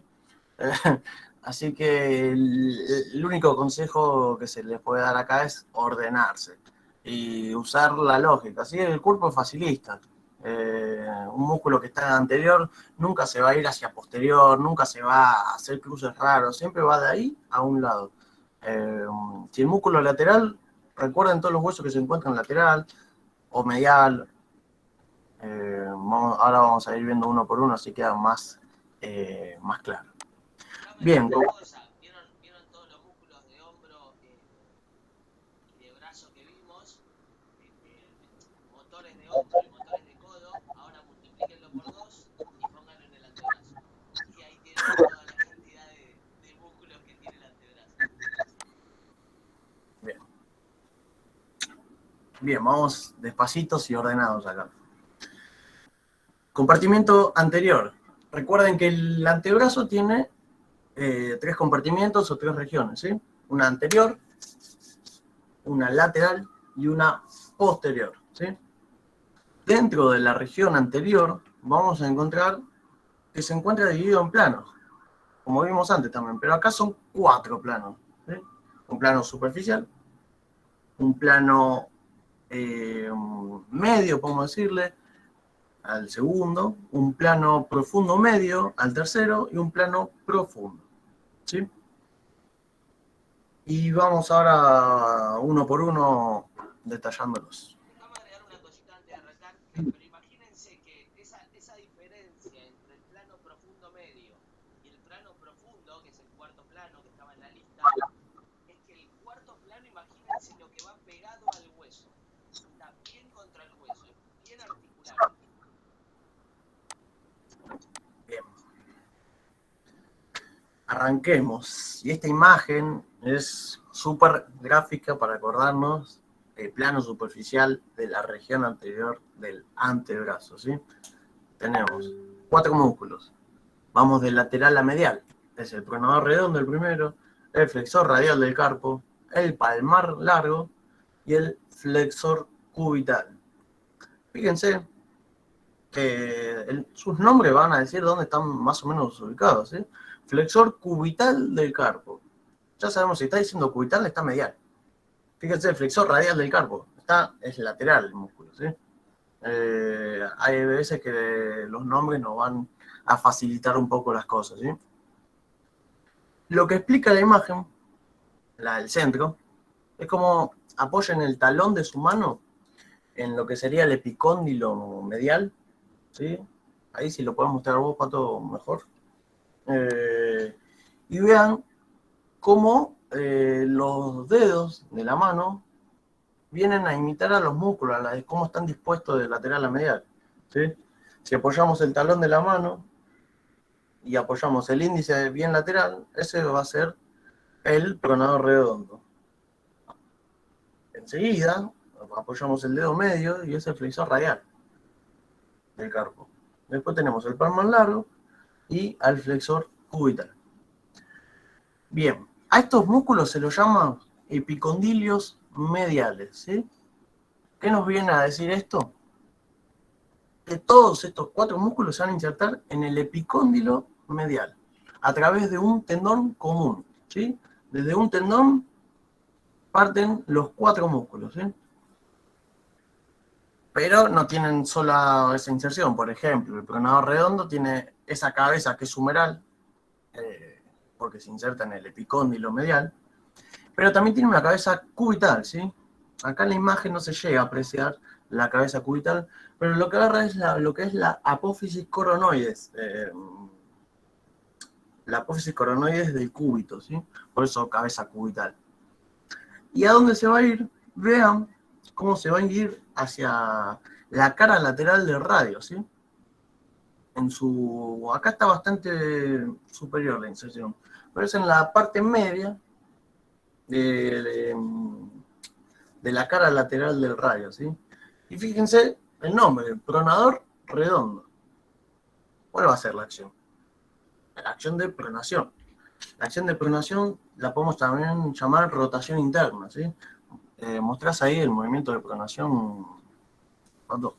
Así que el único consejo que se les puede dar acá es ordenarse y usar la lógica. ¿Sí? El cuerpo es facilista. Un músculo que está anterior nunca se va a ir hacia posterior, nunca se va a hacer cruces raros, siempre va de ahí a un lado. Si el músculo lateral, recuerden todos los huesos que se encuentran lateral o medial. Ahora vamos a ir viendo uno por uno, así queda más claro. Bien. ¿Vieron todos los músculos de hombro y de brazo que vimos? Motores de hombro y motores de codo. Ahora multiplíquenlo por 2 y pónganlo en el antebrazo. Y ahí tienen toda la cantidad de músculos que tiene el antebrazo. Bien, vamos despacitos y ordenados acá. Compartimiento anterior. Recuerden que el antebrazo tiene 3 compartimientos o 3 regiones, ¿sí? Una anterior, una lateral y una posterior, ¿sí? Dentro de la región anterior vamos a encontrar que se encuentra dividido en planos, como vimos antes también, pero acá son 4 planos, ¿sí? Un plano superficial, un plano medio, podemos decirle, al segundo, un plano profundo medio al tercero y un plano profundo, ¿sí? Y vamos ahora uno por uno detallándolos. Déjame agregar una cosita antes de arrancar, pero imagínense que esa diferencia entre el plano profundo medio y el plano profundo, que es el cuarto plano que estaba en la lista, es que el cuarto plano, imagínense lo que va pegado al hueso. Está bien contra el hueso, bien articulado. Bien. Arranquemos. Y esta imagen es súper gráfica para acordarnos el plano superficial de la región anterior del antebrazo, ¿sí? Tenemos 4 músculos. Vamos de lateral a medial. Es el pronador redondo el primero, el flexor radial del carpo, el palmar largo y el flexor cubital. Fíjense que sus nombres van a decir dónde están más o menos ubicados, ¿sí? Flexor cubital del carpo. Ya sabemos, si está diciendo cubital, está medial. Fíjense, el flexor radial del carpo. Es lateral el músculo, ¿sí? Hay veces que los nombres nos van a facilitar un poco las cosas, ¿sí? Lo que explica la imagen, la del centro, es como apoyen el talón de su mano en lo que sería el epicóndilo medial, ¿sí? Ahí si lo puedes mostrar vos, Pato, mejor. Y vean cómo los dedos de la mano vienen a imitar a los músculos, cómo están dispuestos de lateral a medial, ¿sí? Si apoyamos el talón de la mano y apoyamos el índice bien lateral, ese va a ser el pronador redondo. Enseguida apoyamos el dedo medio y es el flexor radial del carpo. Después tenemos el palmar largo y al flexor cubital. Bien, a estos músculos se los llama epicondilios mediales, ¿sí? ¿Qué nos viene a decir esto? Que todos estos 4 músculos se van a insertar en el epicóndilo medial a través de un tendón común, ¿sí? Desde un tendón parten los 4 músculos, ¿sí? Pero no tienen sola esa inserción. Por ejemplo, el pronador redondo tiene esa cabeza que es humeral, porque se inserta en el epicóndilo medial, pero también tiene una cabeza cubital, ¿sí? Acá en la imagen no se llega a apreciar la cabeza cubital, pero lo que agarra es lo que es la apófisis coronoides, la apófisis coronoides del cúbito, ¿sí? Por eso cabeza cubital. ¿Y a dónde se va a ir? Vean cómo se va a ir hacia la cara lateral del radio, ¿sí? Acá está bastante superior la inserción, pero es en la parte media de, de la cara lateral del radio, ¿sí? Y fíjense el nombre, pronador redondo. ¿Cuál va a ser la acción? La acción de pronación. La acción de pronación la podemos también llamar rotación interna, ¿sí? Mostrás ahí el movimiento de pronación. ¿Cuánto?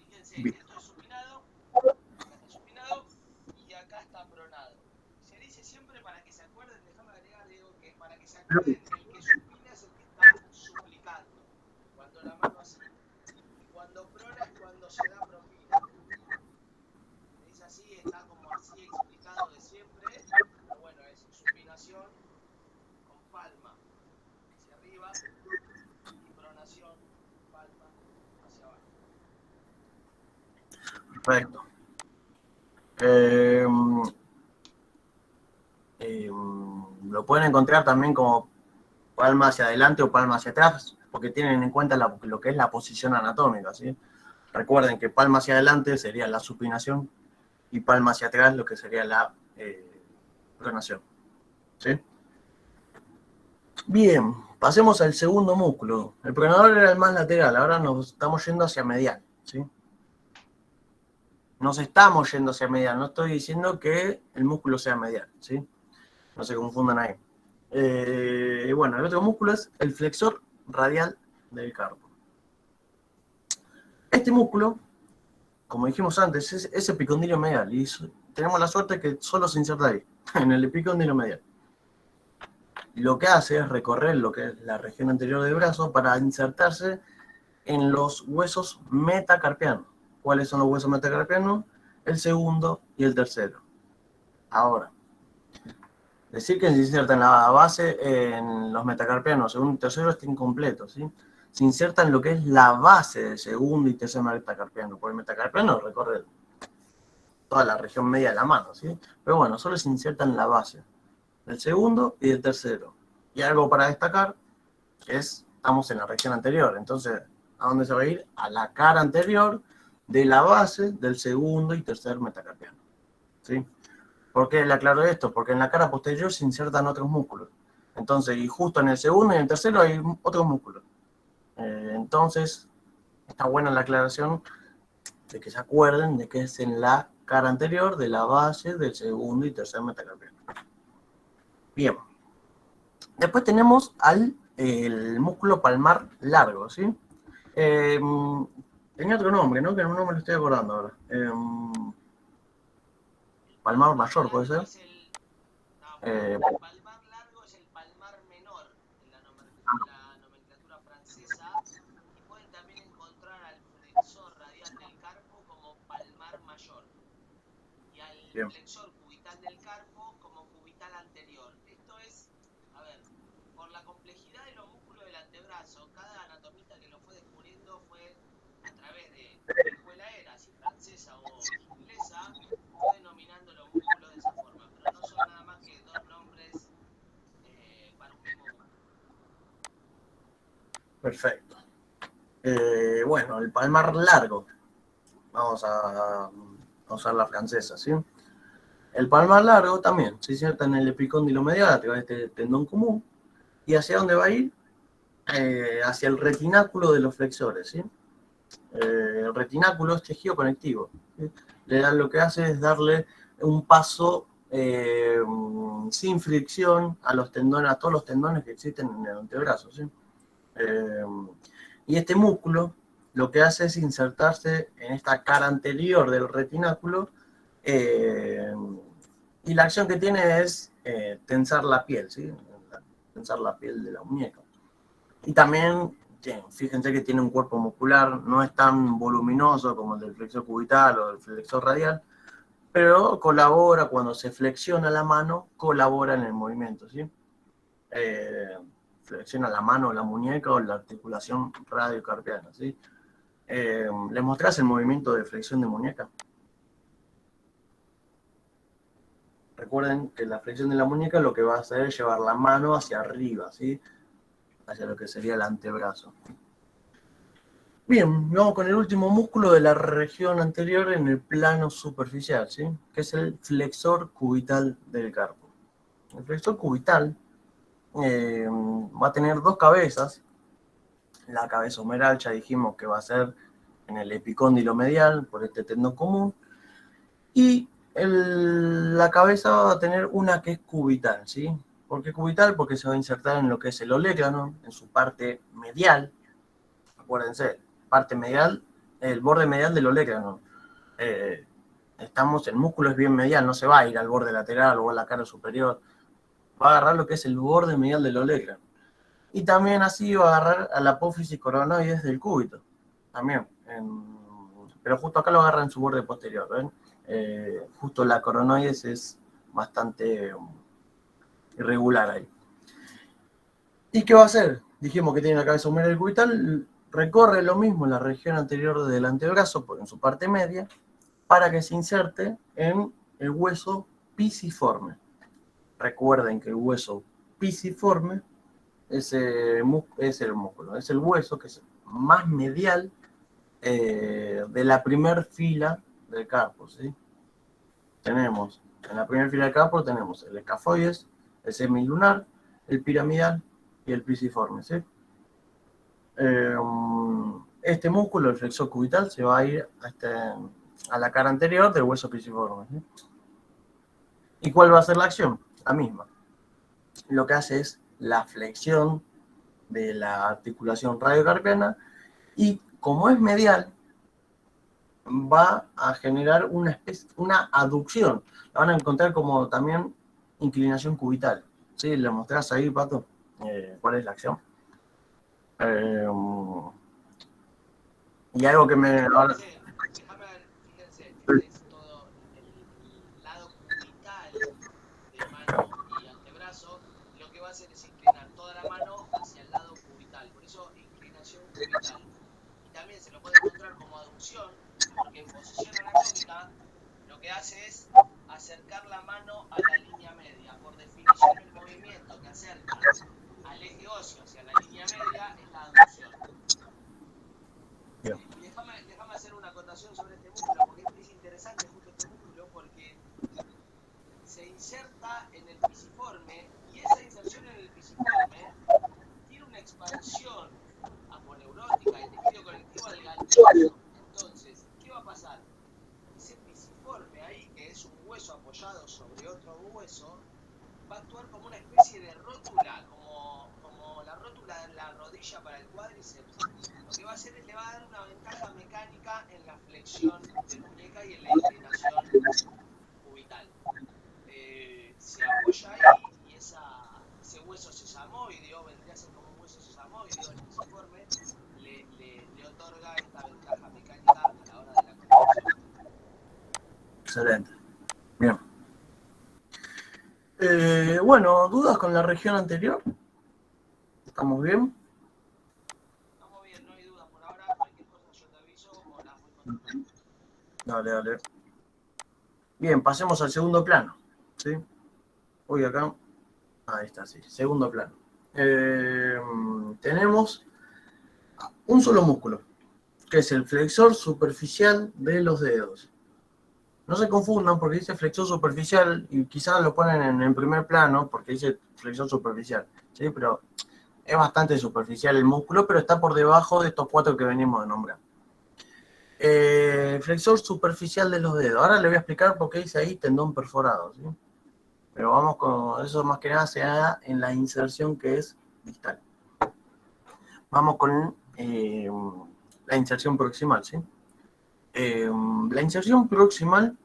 Fíjense, esto es supinado, acá está supinado y acá está pronado. Se dice siempre para que se acuerden, déjame agregar, digo, que para que se acuerden, el que supina es el que está suplicando, cuando la mano así. Y cuando prona es cuando se da propina. Es así, está como así explicado de siempre, pero bueno, es supinación con palma hacia arriba y pronación, palma hacia abajo. Perfecto. Lo pueden encontrar también como palma hacia adelante o palma hacia atrás, porque tienen en cuenta lo que es la posición anatómica, ¿sí? Recuerden que palma hacia adelante sería la supinación y palma hacia atrás lo que sería la pronación, ¿sí? Bien, pasemos al segundo músculo. El pronador era el más lateral, ahora nos estamos yendo hacia medial, ¿sí? Nos estamos yendo hacia medial, no estoy diciendo que el músculo sea medial, ¿sí? No se confundan ahí. Bueno, el otro músculo es el flexor radial del carpo. Este músculo, como dijimos antes, es epicondilo medial y tenemos la suerte que solo se inserta ahí, en el epicondilo medial. Lo que hace es recorrer lo que es la región anterior del brazo para insertarse en los huesos metacarpianos. ¿Cuáles son los huesos metacarpianos? El segundo y el tercero. Ahora, decir que se inserta en la base, en los metacarpianos, segundo y tercero, está incompleto, ¿sí? Se inserta en lo que es la base del segundo y tercer metacarpiano, porque el metacarpiano recorre toda la región media de la mano, ¿sí? Pero bueno, solo se inserta en la base del segundo y del tercero. Y algo para destacar es, estamos en la región anterior, entonces, ¿a dónde se va a ir? A la cara anterior de la base del segundo y tercer metacarpiano, ¿sí? ¿Por qué le aclaro esto? Porque en la cara posterior se insertan otros músculos. Entonces, y justo en el segundo y en el tercero hay otros músculos. Entonces, está buena la aclaración de que se acuerden de que es en la cara anterior de la base del segundo y tercer metacarpiano. Bien. Después tenemos el músculo palmar largo, ¿sí? Tenía otro nombre, ¿no? Que no me lo estoy acordando ahora. Palmar mayor, ¿puede ser? El palmar largo es el palmar menor en la nomenclatura francesa y pueden también encontrar al flexor radial del carpo como palmar mayor y al Bien. flexor cubital del carpo como cubital anterior. Esto es, a ver, por la complejidad de los músculos del antebrazo, cada anatomista que lo fue descubriendo fue a través de qué escuela era, si francesa o inglesa, fue denominando los músculos de esa forma, pero no son nada más que dos nombres para un mismo músculo. Perfecto. Bueno, el palmar largo. Vamos a usar la francesa, ¿sí? El palmar largo también se inserta en el epicóndilo medial a través de este tendón común. ¿Y hacia dónde va a ir? Hacia el retináculo de los flexores, ¿sí? El retináculo es tejido conectivo, ¿sí? Lo que hace es darle un paso sin fricción a los tendones, a todos los tendones que existen en el antebrazo, ¿sí? Y este músculo lo que hace es insertarse en esta cara anterior del retináculo y la acción que tiene es tensar la piel, ¿sí? Tensar la piel de la muñeca. Y también, fíjense que tiene un cuerpo muscular, no es tan voluminoso como el del flexor cubital o el flexor radial, pero colabora, cuando se flexiona la mano, colabora en el movimiento, ¿sí? Flexiona la mano, la muñeca o la articulación radiocarpiana, ¿sí? ¿Les mostrás el movimiento de flexión de muñeca? Recuerden que la flexión de la muñeca lo que va a hacer es llevar la mano hacia arriba, ¿sí? Hacia lo que sería el antebrazo. Bien, vamos con el último músculo de la región anterior en el plano superficial, ¿sí? Que es el flexor cubital del carpo. El flexor cubital va a tener dos cabezas. La cabeza humeral ya dijimos que va a ser en el epicóndilo medial por este tendón común. Y la cabeza va a tener una que es cubital, ¿sí? ¿Por qué cubital? Porque se va a insertar en lo que es el olecrano, en su parte medial. Acuérdense, parte medial, el borde medial del olecrano. El músculo es bien medial, no se va a ir al borde lateral o a la cara superior. Va a agarrar lo que es el borde medial del olecrano. Y también así va a agarrar a la apófisis coronoides del cúbito. También. Pero justo acá lo agarra en su borde posterior, ¿ven? Justo la coronoides es bastante irregular ahí. ¿Y qué va a hacer? Dijimos que tiene la cabeza humeral cubital, recorre lo mismo en la región anterior del antebrazo, en su parte media, para que se inserte en el hueso pisiforme. Recuerden que el hueso pisiforme es el músculo, es el hueso que es más medial de la primer fila del carpo, ¿sí? Tenemos, en la primera fila del carpo tenemos el escafoides, el semilunar, el piramidal y el pisiforme, ¿sí? Este músculo, el flexor cubital, se va a ir a la cara anterior del hueso pisiforme, ¿sí? ¿Y cuál va a ser la acción? La misma. Lo que hace es la flexión de la articulación radiocarpiana y como es medial, va a generar una aducción. La van a encontrar como también inclinación cubital. ¿Sí? ¿Le mostrás ahí, Pato? ¿Cuál es la acción? Y algo que me... Ahora... Fíjense, es todo el lado cubital de mano y antebrazo, lo que va a hacer es inclinar toda la mano hacia el lado cubital, por eso inclinación cubital. Y también se lo puede encontrar como aducción, porque en posición anatómica lo que hace es acercar la mano a la línea media. Por definición, el movimiento que acerca al eje óseo hacia la línea media es la aducción. Y déjame hacer una acotación sobre este músculo, porque es interesante justo este músculo, porque se inserta en el pisiforme, y esa inserción en el pisiforme tiene una expansión aponeurótica y tejido conectivo del ganglioso. Entonces, ¿qué va a pasar? Ese pisiforme ahí, que es un hueso apoyado sobre otro hueso, va a actuar como una especie de rótula, como la rótula de la rodilla para el cuádriceps. Lo que va a hacer es le va a dar una ventaja mecánica en la flexión de muñeca y en la inclinación cubital. Se apoya ahí y ese hueso sesamoideo, vendría a ser como un hueso sesamoideo, el pisiforme, le otorga esta ventaja mecánica a la hora de la contracción. Excelente. Bien. Bueno, ¿dudas con la región anterior? ¿Estamos bien? Estamos bien, no hay duda por ahora. Cualquier cosa yo te aviso o las voy contestando. Dale. Bien, pasemos al segundo plano. ¿Sí? Voy acá. Ahí está, sí. Segundo plano. Tenemos un solo músculo, que es el flexor superficial de los dedos. No se confundan porque dice flexor superficial y quizás lo ponen en el primer plano porque dice flexor superficial, ¿sí? Pero es bastante superficial el músculo, pero está por debajo de estos cuatro que venimos de nombrar. Flexor superficial de los dedos. Ahora le voy a explicar por qué dice ahí tendón perforado, ¿sí? Pero vamos con eso, más que nada se haga en la inserción que es distal. Vamos con la inserción proximal, ¿sí? La inserción proximal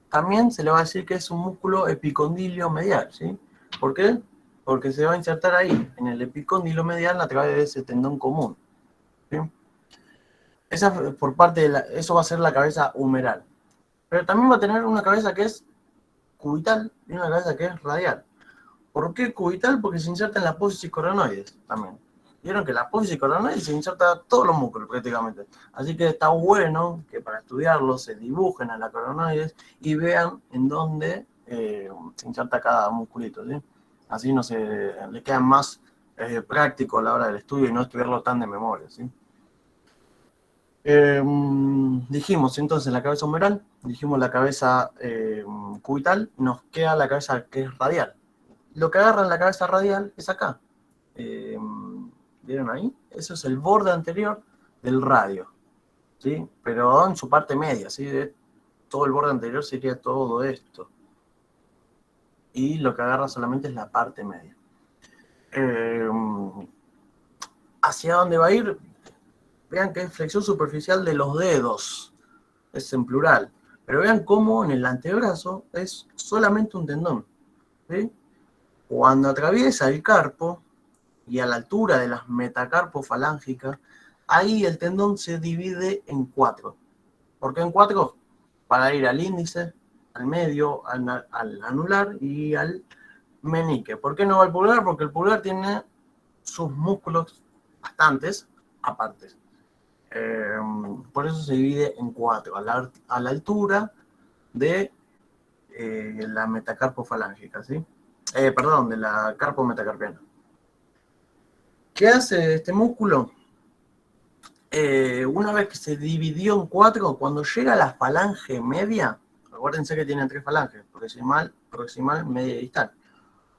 también se le va a decir que es un músculo epicondilio medial, ¿sí? ¿Por qué? Porque se va a insertar ahí, en el epicóndilo medial, a través de ese tendón común, ¿sí? Eso va a ser la cabeza humeral. Pero también va a tener una cabeza que es cubital y una cabeza que es radial. ¿Por qué cubital? Porque se inserta en la apófisis coronoides también. Vieron que la apófisis coronoides se inserta todos los músculos prácticamente. Así que está bueno que para estudiarlo se dibujen a la coronoides y vean en dónde se inserta cada musculito, ¿sí? Así no se le queda más práctico a la hora del estudio y no estudiarlo tan de memoria, ¿sí? Dijimos entonces la cabeza humeral, dijimos la cabeza cubital, nos queda la cabeza que es radial. Lo que agarra en la cabeza radial es acá. ¿Vieron ahí? Eso es el borde anterior del radio, ¿sí? Pero en su parte media, ¿sí? Todo el borde anterior sería todo esto. Y lo que agarra solamente es la parte media. ¿Hacia dónde va a ir? Vean que es flexión superficial de los dedos. Es en plural. Pero vean cómo en el antebrazo es solamente un tendón, ¿sí? Cuando atraviesa el carpo y a la altura de las metacarpofalángicas, ahí el tendón se divide en 4. ¿Por qué en 4? Para ir al índice, al medio, al anular y al meñique. ¿Por qué no va al pulgar? Porque el pulgar tiene sus músculos bastantes aparte. Por eso se divide en 4, a la altura de la metacarpofalángica, ¿sí? Perdón, de la carpometacarpiana. ¿Qué hace este músculo? Una vez que se dividió en 4, cuando llega a la falange media, acuérdense que tienen 3 falanges, proximal, media y distal.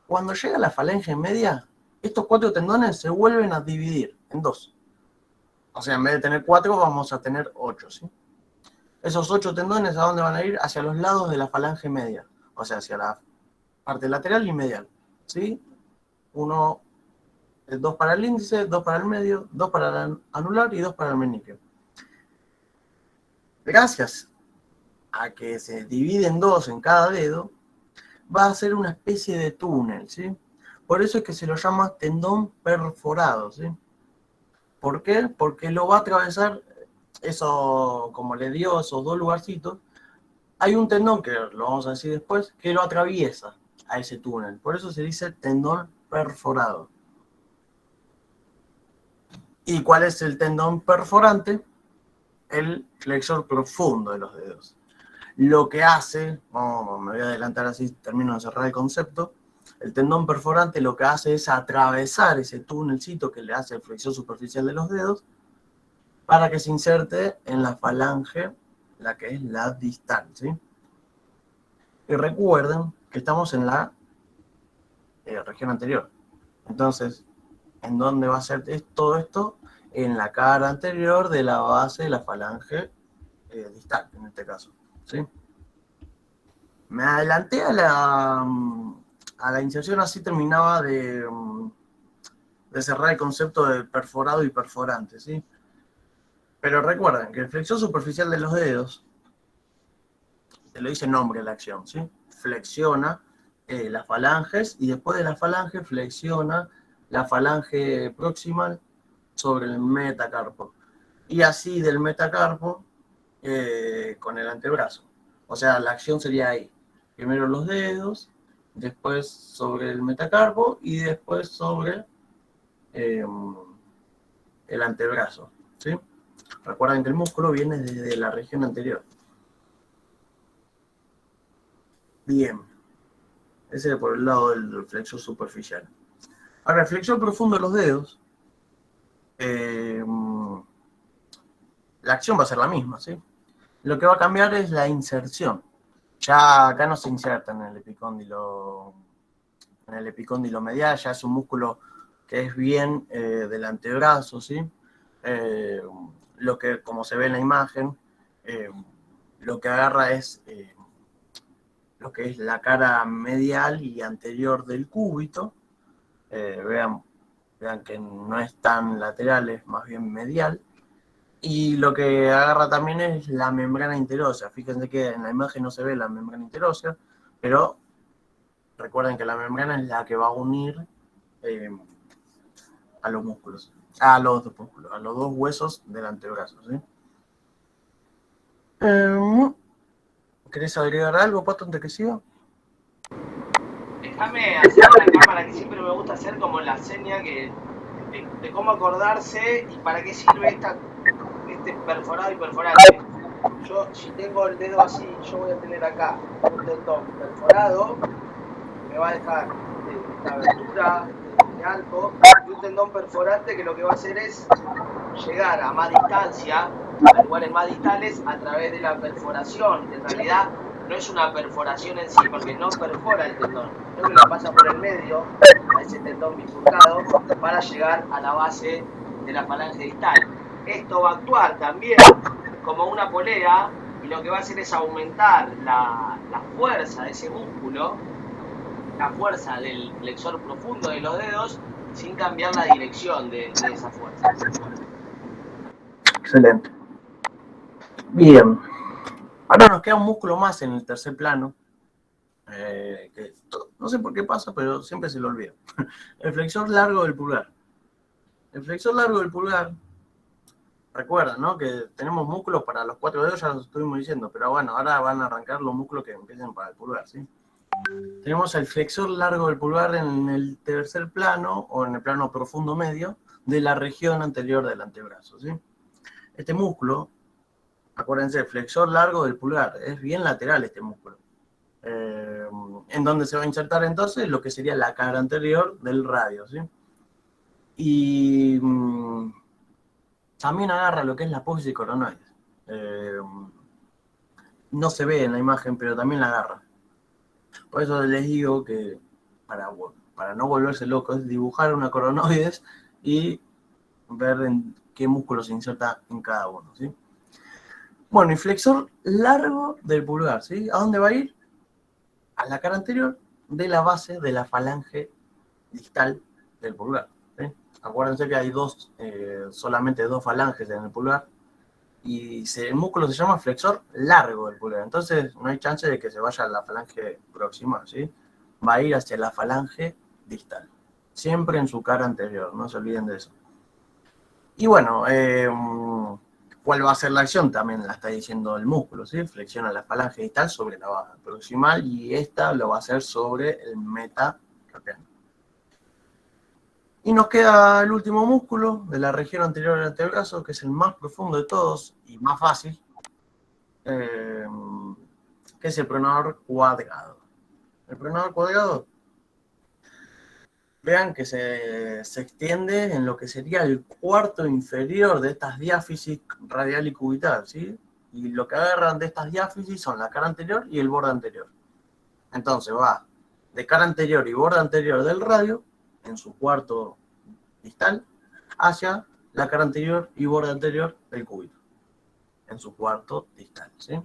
Cuando llega a la falange media, estos 4 tendones se vuelven a dividir en 2. O sea, en vez de tener 4, vamos a tener 8, ¿sí? Esos 8 tendones, ¿a dónde van a ir? Hacia los lados de la falange media. O sea, hacia la parte lateral y medial, ¿sí? 2 para el índice, 2 para el medio, 2 para el anular y 2 para el meñique. Gracias a que se divide en 2 en cada dedo, va a ser una especie de túnel, ¿sí? Por eso es que se lo llama tendón perforado, ¿sí? ¿Por qué? Porque lo va a atravesar, eso, como le dio esos 2 lugarcitos, hay un tendón, que lo vamos a decir después, que lo atraviesa a ese túnel. Por eso se dice tendón perforado. ¿Y cuál es el tendón perforante? El flexor profundo de los dedos. Lo que hace, me voy a adelantar así, termino de cerrar el concepto, el tendón perforante lo que hace es atravesar ese túnelcito que le hace el flexor superficial de los dedos para que se inserte en la falange, la que es la distal, ¿sí? Y recuerden que estamos en la región anterior. Entonces, ¿en dónde va a ser todo esto? En la cara anterior de la base de la falange distal, en este caso, ¿sí? Me adelanté a la inserción, así terminaba de cerrar el concepto de perforado y perforante, ¿sí? Pero recuerden que el flexor superficial de los dedos, se lo dice nombre la acción, ¿sí? Flexiona las falanges y después de la falange flexiona la falange proximal sobre el metacarpo. Y así del metacarpo con el antebrazo. O sea, la acción sería ahí. Primero los dedos, después sobre el metacarpo y después sobre el antebrazo, ¿sí? Recuerden que el músculo viene desde la región anterior. Bien. Ese es por el lado del flexor superficial. Ahora, el flexor profundo de los dedos, la acción va a ser la misma, ¿sí? Lo que va a cambiar es la inserción. Ya acá no se inserta en el epicóndilo medial, ya es un músculo que es bien del antebrazo, ¿sí? Lo que, como se ve en la imagen, lo que agarra es lo que es la cara medial y anterior del cúbito. Vean que no es tan lateral, es más bien medial. Y lo que agarra también es la membrana interósea. Fíjense que en la imagen no se ve la membrana interósea, pero recuerden que la membrana es la que va a unir a los músculos, a los 2 huesos del antebrazo, ¿sí? ¿Querés agregar algo, Pato, antes que siga? Déjame hacer la cámara que siempre me gusta hacer, como la seña de cómo acordarse y para qué sirve este perforado y perforante. yo si tengo el dedo así, yo voy a tener acá un tendón perforado, me va a dejar esta abertura de arco, y un tendón perforante que lo que va a hacer es llegar a más distancia, a lugares más distales, a través de la perforación, que en realidad no es una perforación en sí, porque no perfora el tendón, sino que lo pasa por el medio, a ese tendón bifurcado, para llegar a la base de la falange distal. Esto va a actuar también como una polea, y lo que va a hacer es aumentar la fuerza de ese músculo, la fuerza del flexor profundo de los dedos, sin cambiar la dirección de esa fuerza. Excelente. Bien. Ahora nos queda un músculo más en el tercer plano, que no sé por qué pasa, pero siempre se lo olvida. El flexor largo del pulgar. El flexor largo del pulgar, recuerden, ¿no? Que tenemos músculos para los 4 dedos, ya los estuvimos diciendo, pero bueno, ahora van a arrancar los músculos que empiecen para el pulgar, ¿sí? Tenemos el flexor largo del pulgar en el tercer plano, o en el plano profundo medio, de la región anterior del antebrazo, ¿sí? Este músculo, acuérdense, flexor largo del pulgar, es bien lateral este músculo. En donde se va a insertar entonces lo que sería la cara anterior del radio, ¿sí? Y también agarra lo que es la apófisis coronoides. No se ve en la imagen, pero también la agarra. Por eso les digo que para no volverse loco es dibujar una coronoides y ver en qué músculo se inserta en cada uno, ¿sí? Bueno, y flexor largo del pulgar, ¿sí? ¿A dónde va a ir? A la cara anterior de la base de la falange distal del pulgar, ¿sí? Acuérdense que hay solamente dos falanges en el pulgar, y el músculo se llama flexor largo del pulgar, entonces no hay chance de que se vaya a la falange proximal, ¿sí? Va a ir hacia la falange distal, siempre en su cara anterior, no se olviden de eso. Y bueno, ¿cuál va a ser la acción? También la está diciendo el músculo, ¿sí? Flexiona la falange distal sobre la proximal, y esta lo va a hacer sobre el metacarpiano. Y nos queda el último músculo de la región anterior del antebrazo, que es el más profundo de todos y más fácil, que es el pronador cuadrado. El pronador cuadrado, vean que se extiende en lo que sería el cuarto inferior de estas diáfisis radial y cubital, ¿sí? Y lo que agarran de estas diáfisis son la cara anterior y el borde anterior. Entonces va de cara anterior y borde anterior del radio, en su cuarto distal, hacia la cara anterior y borde anterior del cúbito, en su cuarto distal, ¿sí?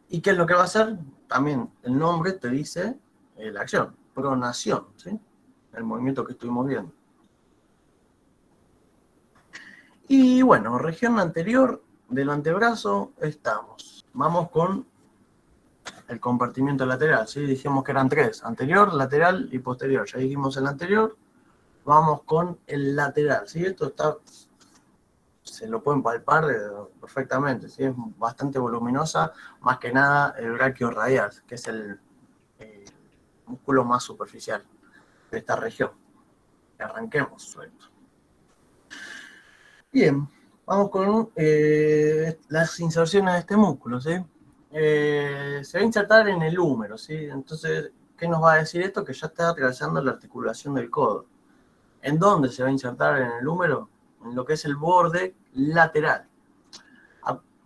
¿Y qué es lo que va a hacer? También el nombre te dice la acción, pronación, ¿sí? El movimiento que estuvimos viendo. Y bueno, región anterior del antebrazo estamos. Vamos con el compartimiento lateral, ¿sí? Dijimos que eran tres, anterior, lateral y posterior. Ya dijimos el anterior, vamos con el lateral, ¿sí? Esto está, se lo pueden palpar perfectamente, ¿sí? Es bastante voluminosa, más que nada el braquio radial, que es el músculo más superficial de esta región. Arranquemos suelto. Bien, vamos con las inserciones de este músculo, ¿sí? Se va a insertar en el húmero, ¿sí? Entonces, ¿qué nos va a decir esto? Que ya está atravesando la articulación del codo. ¿En dónde se va a insertar en el húmero? En lo que es el borde lateral.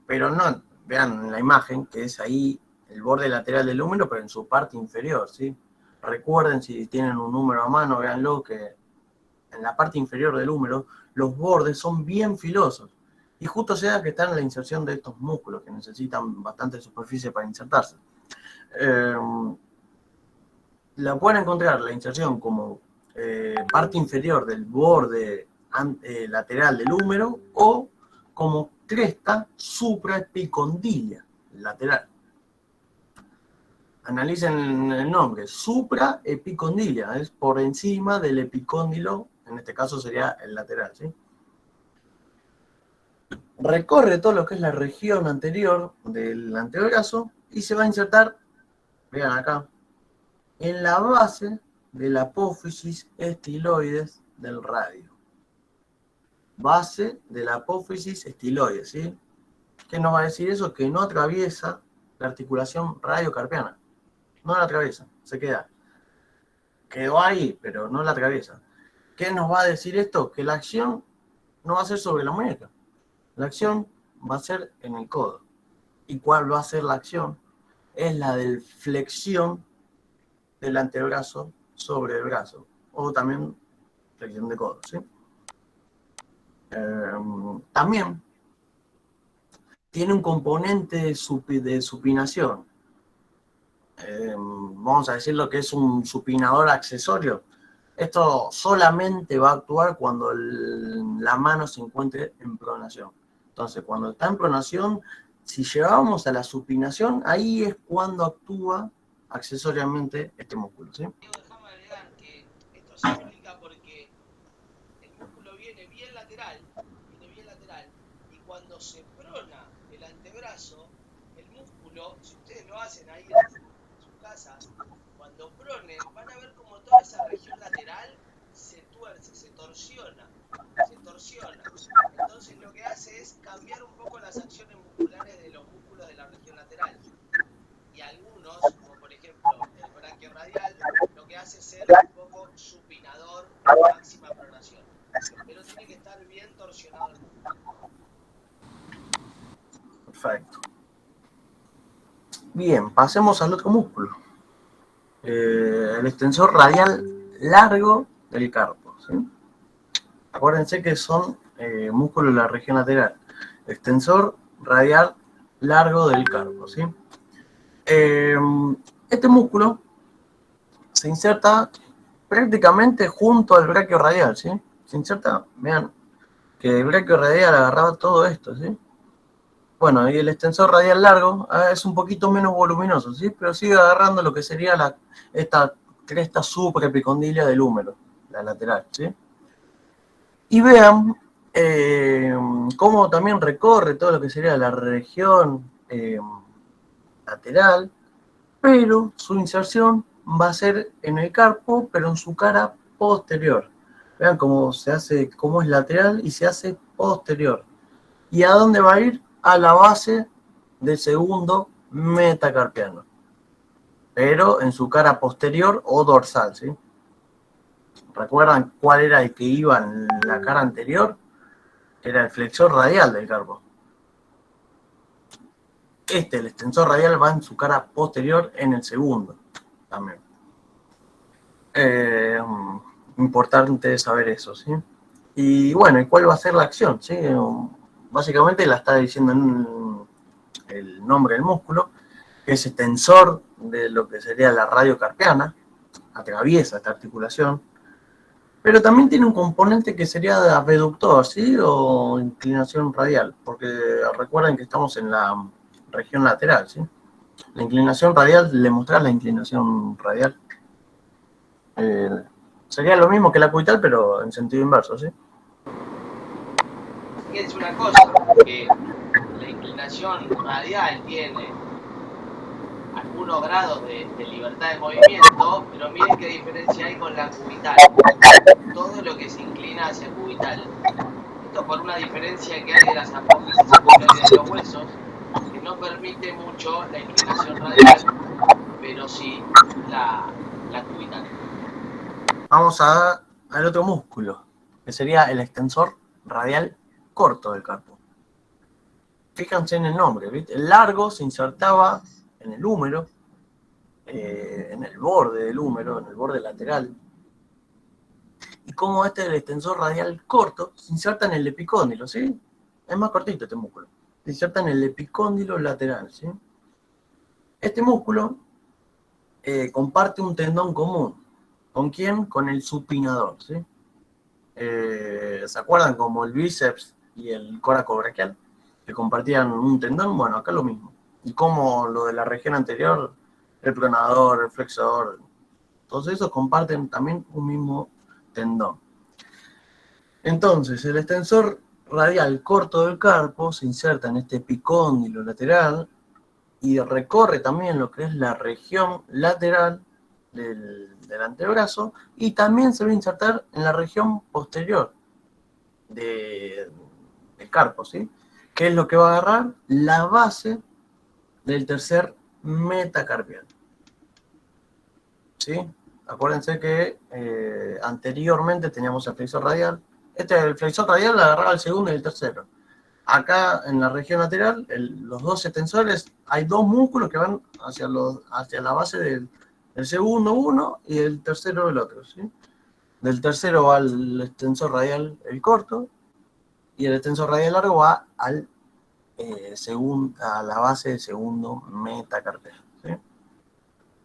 Pero no, vean en la imagen que es ahí el borde lateral del húmero, pero en su parte inferior, ¿sí? Recuerden, si tienen un húmero a mano, véanlo, que en la parte inferior del húmero los bordes son bien filosos. Y justo se da que están en la inserción de estos músculos, que necesitan bastante superficie para insertarse. La pueden encontrar la inserción como parte inferior del borde lateral del húmero, o como cresta supraepicondilia lateral. Analicen el nombre, supraepicondilia, es por encima del epicóndilo, en este caso sería el lateral, ¿sí? Recorre todo lo que es la región anterior del antebrazo y se va a insertar, vean acá, en la base de la apófisis estiloides del radio. Base de la apófisis estiloides, ¿sí? ¿Qué nos va a decir eso? Que no atraviesa la articulación radiocarpiana. No la atraviesa, se queda. Quedó ahí, pero no la atraviesa. ¿Qué nos va a decir esto? Que la acción no va a ser sobre la muñeca. La acción va a ser en el codo. ¿Y cuál va a ser la acción? Es la de flexión del antebrazo sobre el brazo. O también flexión de codo, ¿sí? También tiene un componente de supinación. Vamos a decir lo que es un supinador accesorio. Esto solamente va a actuar cuando la mano se encuentre en pronación. Entonces, cuando está en pronación, si llevamos a la supinación, ahí es cuando actúa accesoriamente este músculo, ¿sí? Déjame agregar que esto se explica porque el músculo viene bien lateral, y cuando se prona el antebrazo, el músculo, si ustedes lo hacen ahí en sus casas, cuando pronen, van a ver como toda esa región lateral se tuerce, se torsiona. Entonces lo que hace es cambiar un poco las acciones musculares de los músculos de la región lateral. Y algunos, como por ejemplo el brachiorradial, lo que hace es ser un poco supinador en máxima pronación. Pero tiene que estar bien torsionado el músculo. Perfecto. Bien, pasemos al otro músculo. El extensor radial largo del carpo, ¿sí? Acuérdense que son músculos de la región lateral. Extensor radial largo del carpo, ¿sí? Este músculo se inserta prácticamente junto al brachiorradial, ¿sí? Se inserta, vean, que el brachiorradial agarraba todo esto, ¿sí? Bueno, y el extensor radial largo es un poquito menos voluminoso, ¿sí? Pero sigue agarrando lo que sería esta cresta supraepicondilia del húmero, la lateral, ¿sí? Y vean cómo también recorre todo lo que sería la región lateral, pero su inserción va a ser en el carpo, pero en su cara posterior. Vean cómo se hace, cómo es lateral y se hace posterior. ¿Y a dónde va a ir? A la base del segundo metacarpiano, pero en su cara posterior o dorsal, ¿sí? ¿Recuerdan cuál era el que iba en la cara anterior? Era el flexor radial del carpo. El extensor radial, va en su cara posterior en el segundo también. Importante saber eso, ¿sí? Y bueno, ¿y cuál va a ser la acción? ¿Sí? Básicamente la está diciendo en el nombre del músculo, que es extensor de lo que sería la radiocarpiana, atraviesa esta articulación, pero también tiene un componente que sería de abductor, ¿sí? O inclinación radial, porque recuerden que estamos en la región lateral, ¿sí? La inclinación radial, le mostrás la inclinación radial. Sería lo mismo que la cubital, pero en sentido inverso, ¿sí? Fíjense una cosa, que la inclinación radial tiene algunos grados de libertad de movimiento, pero miren qué diferencia hay con la cubital. Todo lo que se inclina hacia cubital. Esto por una diferencia que hay de las apófisis secundarias de los huesos, que no permite mucho la inclinación radial, pero sí la cubital. Vamos al otro músculo, que sería el extensor radial corto del carpo. Fíjense en el nombre, ¿viste? El largo se insertaba en el húmero, en el borde del húmero, en el borde lateral. Y como el extensor radial corto se inserta en el epicóndilo, ¿sí? Es más cortito este músculo. Se inserta en el epicóndilo lateral, ¿sí? Este músculo comparte un tendón común. ¿Con quién? Con el supinador, ¿sí? ¿Se acuerdan como el bíceps y el coracobraquial? Que compartían un tendón, bueno, acá lo mismo. Y como lo de la región anterior, el pronador, el flexor, todos esos comparten también un mismo tendón. Entonces, el extensor radial corto del carpo se inserta en este epicóndilo lateral y recorre también lo que es la región lateral del antebrazo y también se va a insertar en la región posterior del carpo, ¿sí? ¿Qué es lo que va a agarrar? La base del tercer metacarpiano. ¿Sí? Acuérdense que anteriormente teníamos el flexor radial. El flexor radial agarraba el segundo y el tercero. Acá en la región lateral, los dos extensores, hay dos músculos que van hacia la base del segundo uno y el tercero el otro. ¿Sí? Del tercero va al extensor radial el corto y el extensor radial largo va a la base del segundo metacarpiano. ¿Sí?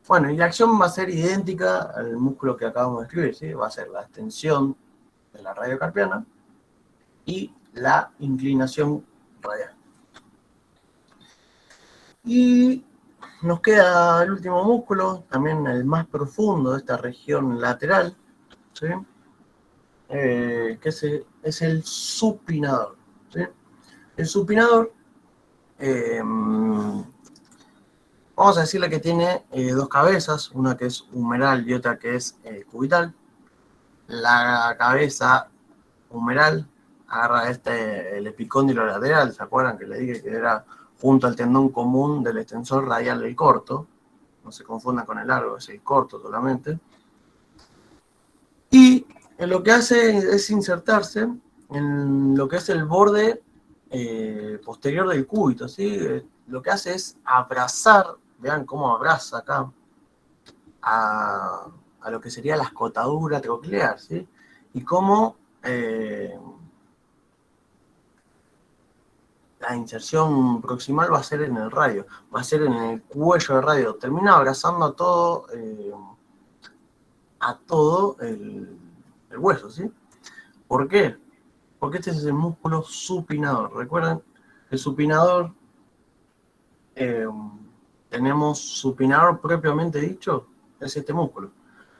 Bueno, y la acción va a ser idéntica al músculo que acabamos de escribir, ¿sí? Va a ser la extensión de la radiocarpiana y la inclinación radial. Y nos queda el último músculo, también el más profundo de esta región lateral, ¿sí? Que es el supinador. ¿Sí? El supinador, vamos a decirle que tiene dos cabezas, una que es humeral y otra que es cubital. La cabeza humeral agarra el epicóndilo lateral, ¿se acuerdan que le dije que era junto al tendón común del extensor radial del corto? No se confundan con el largo, es el corto solamente. Y lo que hace es insertarse en lo que es el borde posterior del cúbito, ¿sí? Lo que hace es abrazar, vean cómo abraza acá, a lo que sería la escotadura troclear, ¿sí? Y cómo la inserción proximal va a ser en el radio, va a ser en el cuello del radio, termina abrazando a todo el hueso, ¿sí? ¿Por qué? Porque este es el músculo supinador. Recuerden, el supinador, tenemos supinador propiamente dicho, es este músculo.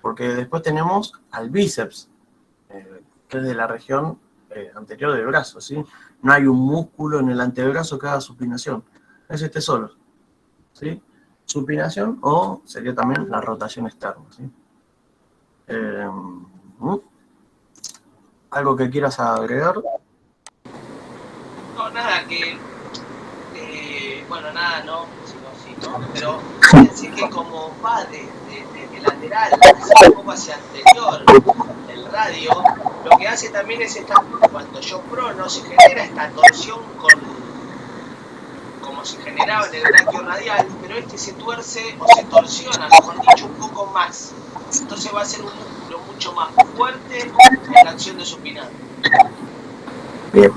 Porque después tenemos al bíceps, que es de la región anterior del brazo, ¿sí? No hay un músculo en el antebrazo que haga supinación. Es este solo, ¿sí? Supinación o sería también la rotación externa, ¿sí? ¿Algo que quieras agregar? No, nada, bueno, nada, no, sino sí, ¿no? Pero fíjense que como va de lateral hacia un poco hacia anterior el radio, lo que hace también es cuando yo prono se genera esta torsión como se generaba en el braquio radial, pero este se tuerce o se torsiona, mejor dicho, un poco más. Entonces va a ser un músculo mucho más fuerte en la acción de supinado. Bien.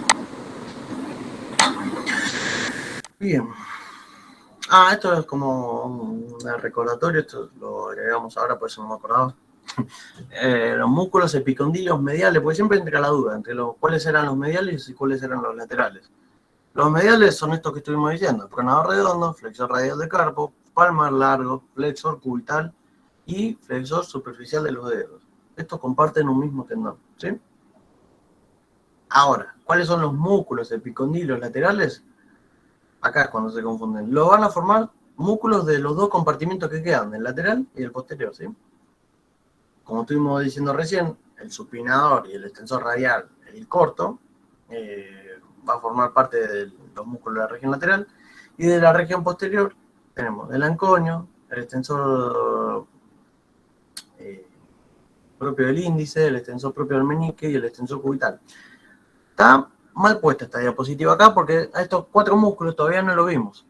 Bien. Esto es como un recordatorio, esto lo agregamos ahora, por eso no me acordaba. Los músculos epicondilios mediales, porque siempre entra la duda entre cuáles eran los mediales y cuáles eran los laterales. Los mediales son estos que estuvimos diciendo: pronador redondo, flexor radial de carpo, palmar largo, flexor cubital y flexor superficial de los dedos. Estos comparten un mismo tendón, ¿sí? Ahora, ¿cuáles son los músculos epicondilios laterales? Acá es cuando se confunden. Lo van a formar músculos de los dos compartimentos que quedan, el lateral y el posterior, ¿sí? Como estuvimos diciendo recién, el supinador y el extensor radial, el corto, va a formar parte de los músculos de la región lateral, y de la región posterior tenemos el anconio, el extensor propio del índice, el extensor propio del meñique y el extensor cubital. Está mal puesta esta diapositiva acá porque a estos cuatro músculos todavía no lo vimos,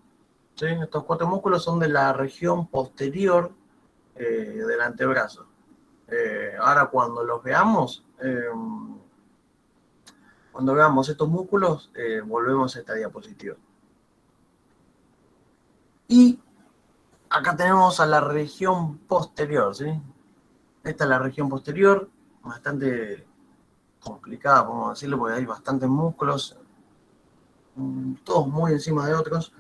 ¿sí? Estos cuatro músculos son de la región posterior del antebrazo. Ahora cuando los veamos, cuando veamos estos músculos, volvemos a esta diapositiva. Y acá tenemos a la región posterior, ¿sí? Esta es la región posterior, bastante complicada, podemos decirlo, porque hay bastantes músculos, todos muy encima de otros.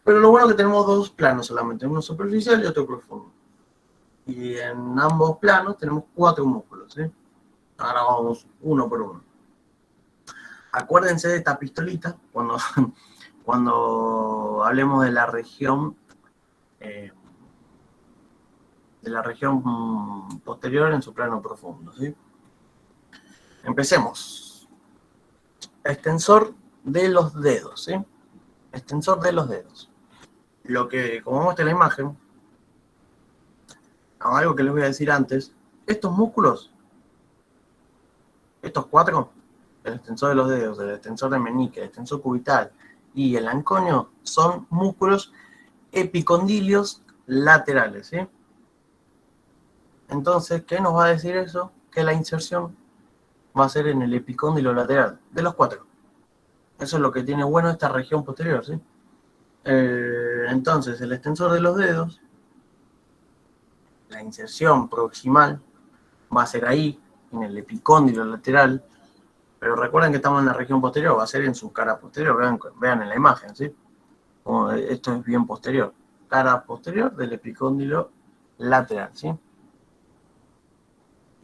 Pero lo bueno es que tenemos dos planos solamente, uno superficial y otro profundo. Y en ambos planos tenemos cuatro músculos, ¿sí? Ahora vamos uno por uno. Acuérdense de esta pistolita cuando hablemos de la región posterior en su plano profundo, ¿sí? Empecemos. Extensor de los dedos, ¿sí? Extensor de los dedos. Lo que, como muestra la imagen, algo que les voy a decir antes, estos músculos, estos cuatro, el extensor de los dedos, el extensor de meñique, el extensor cubital y el anconio, son músculos epicondilios laterales, ¿sí? Entonces, ¿qué nos va a decir eso? Que la inserción va a ser en el epicóndilo lateral, de los cuatro. Eso es lo que tiene bueno esta región posterior, ¿sí? Entonces, el extensor de los dedos, la inserción proximal, va a ser ahí, en el epicóndilo lateral, pero recuerden que estamos en la región posterior, va a ser en su cara posterior, vean en la imagen, ¿sí? Como esto es bien posterior, cara posterior del epicóndilo lateral, ¿sí?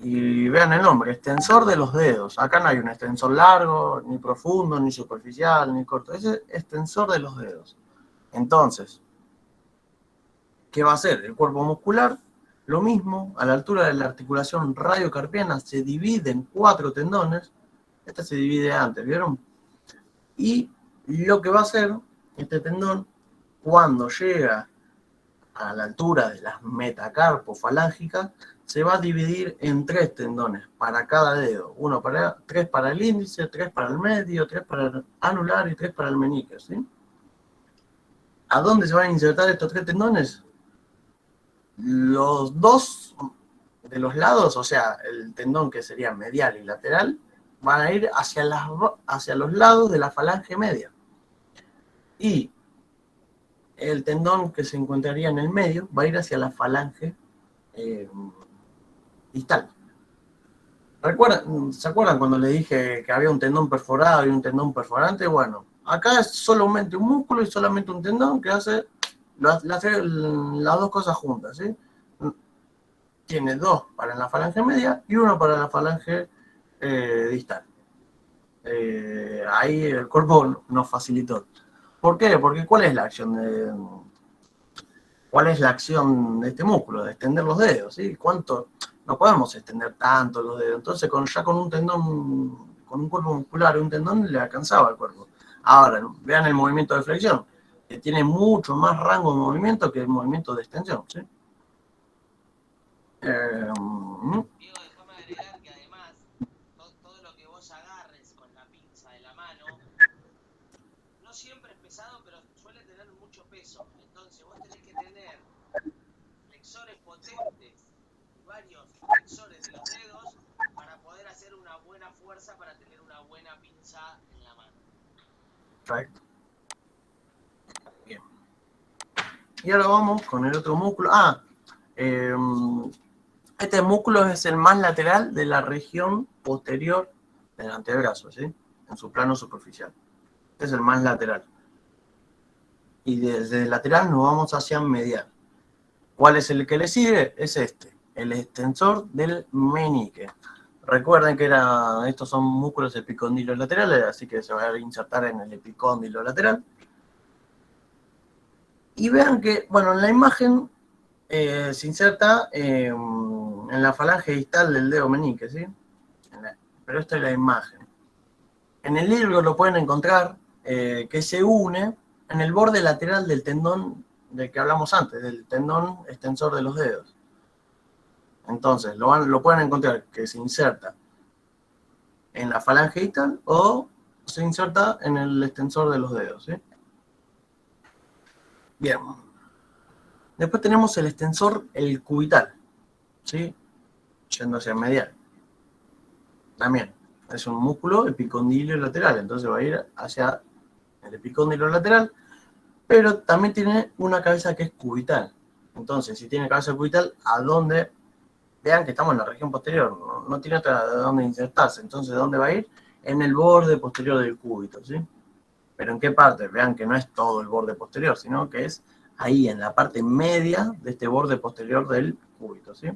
Y vean el nombre, extensor de los dedos. Acá no hay un extensor largo, ni profundo, ni superficial, ni corto. Es el extensor de los dedos. Entonces, ¿qué va a hacer? El cuerpo muscular, lo mismo, a la altura de la articulación radiocarpiana se divide en 4 tendones. Esta se divide antes, ¿vieron? Y lo que va a hacer este tendón, cuando llega a la altura de las metacarpofalángicas, se va a dividir en 3 tendones para cada dedo. 3 para el índice, 3 para el medio, 3 para el anular y 3 para el meñique, ¿sí? ¿A dónde se van a insertar estos 3 tendones? Los 2 de los lados, o sea, el tendón que sería medial y lateral, van a ir hacia los lados de la falange media. Y el tendón que se encontraría en el medio va a ir hacia la falange distal. ¿Se acuerdan cuando les dije que había un tendón perforado y un tendón perforante? Bueno, acá es solamente un músculo y solamente un tendón que hace las 2 cosas juntas, ¿sí? Tiene 2 para la falange media y 1 para la falange distal. Ahí el cuerpo nos facilitó. ¿Por qué? Porque ¿cuál es la acción de este músculo? De extender los dedos, ¿sí? ¿Cuánto? No podemos extender tanto los dedos. Entonces, ya con un tendón, con un cuerpo muscular y un tendón, le alcanzaba al cuerpo. Ahora, vean el movimiento de flexión, que tiene mucho más rango de movimiento que el movimiento de extensión, ¿sí? Diego, déjame agregar que además todo lo que vos agarres con la pinza de la mano no siempre es pesado, pero suele tener mucho peso. Entonces vos tenés que tener flexores potentes y varios flexores de los dedos para poder hacer una buena fuerza, para tener una buena pinza en la mano. Perfecto. Bien. Y ahora vamos con el otro músculo. Este músculo es el más lateral de la región posterior del antebrazo, ¿sí? En su plano superficial. Este es el más lateral. Y desde el lateral nos vamos hacia medial. ¿Cuál es el que le sigue? Es este, el extensor del meñique. Recuerden que estos son músculos epicóndilos laterales, así que se va a insertar en el epicóndilo lateral. Y vean que, bueno, en la imagen se inserta en la falange distal del dedo meñique, ¿sí? Pero esta es la imagen. En el libro lo pueden encontrar que se une en el borde lateral del tendón del que hablamos antes, del tendón extensor de los dedos. Entonces, lo pueden encontrar que se inserta en la falange distal o se inserta en el extensor de los dedos, ¿sí? Bien. Después tenemos el extensor, el cubital, ¿sí? Yendo hacia el medial. También es un músculo epicondilio lateral, entonces va a ir hacia el epicóndilo lateral, pero también tiene una cabeza que es cubital. Entonces, si tiene cabeza cubital, ¿a dónde? Vean que estamos en la región posterior, no tiene otra de dónde insertarse. Entonces, ¿dónde va a ir? En el borde posterior del cúbito, ¿sí? ¿Pero en qué parte? Vean que no es todo el borde posterior, sino que es ahí, en la parte media de este borde posterior del cúbito, ¿sí?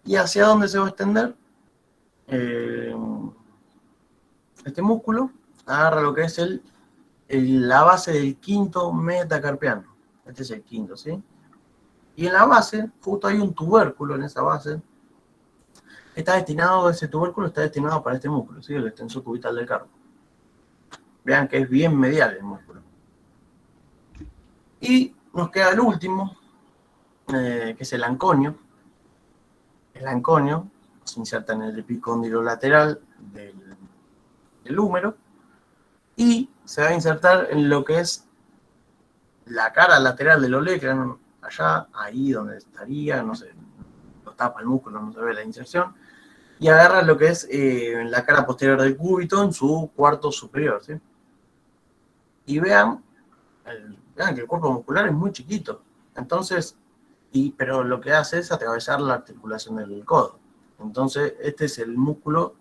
¿Y hacia dónde se va a extender? Este músculo agarra lo que es la base del quinto metacarpiano. Este es el quinto, ¿sí? Y en la base, justo hay un tubérculo en esa base. Ese tubérculo está destinado para este músculo, ¿sí? El extensor cubital del carpo. Vean que es bien medial el músculo. Y nos queda el último, que es el anconio. El anconio se inserta en el epicóndilo lateral del húmero y se va a insertar en lo que es la cara lateral del olecranon, allá, ahí donde estaría, no sé, lo tapa el músculo, no se ve la inserción, y agarra lo que es la cara posterior del cúbito en su cuarto superior, ¿sí? Y vean que el cuerpo muscular es muy chiquito, entonces, pero lo que hace es atravesar la articulación del codo. Entonces, este es el músculo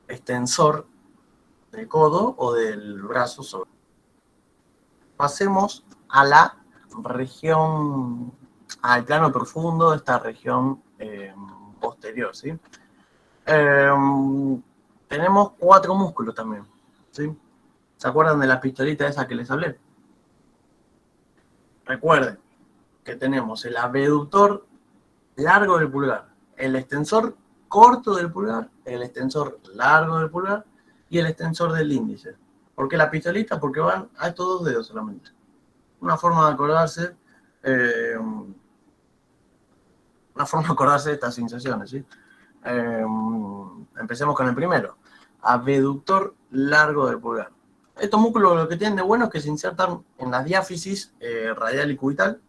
extensor del codo o del brazo sobre. Pasemos a la región, al plano profundo de esta región posterior, ¿sí? Tenemos 4 músculos también, ¿sí? ¿Se acuerdan de la pistolita esa que les hablé? Recuerden que tenemos el abductor largo del pulgar, el extensor corto del pulgar, el extensor largo del pulgar y el extensor del índice. ¿Por qué la pistolita? Porque van a estos 2 dedos solamente. Una forma de acordarse, de estas sensaciones, ¿sí? Empecemos con el primero, abductor largo del pulgar. Estos músculos lo que tienen de bueno es que se insertan en la diáfisis radial y cubital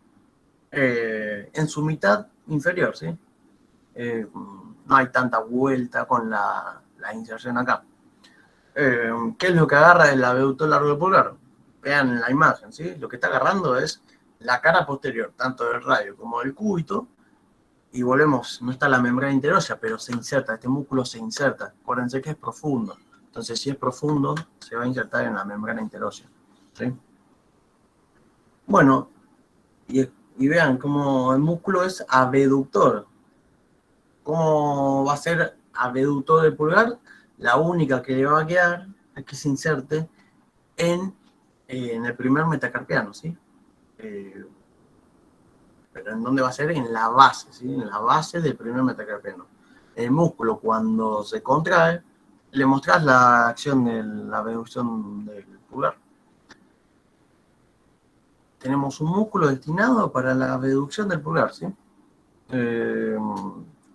en su mitad inferior, ¿sí? No hay tanta vuelta con la inserción acá. ¿Qué es lo que agarra el abductor largo del pulgar? Vean en la imagen, ¿sí? Lo que está agarrando es la cara posterior, tanto del radio como del cúbito, y volvemos, no está la membrana interósea, pero se inserta, este músculo se inserta. Acuérdense que es profundo. Entonces, si es profundo, se va a insertar en la membrana interósea, ¿sí? Bueno, y vean cómo el músculo es abductor. ¿Cómo va a ser abductor del pulgar? La única que le va a quedar es que se inserte en el primer metacarpiano, ¿sí? Pero ¿en dónde va a ser? En la base, ¿sí? En la base del primer metacarpiano. El músculo, cuando se contrae, le mostrás la acción de la abducción del pulgar. Tenemos un músculo destinado para la abducción del pulgar, ¿sí?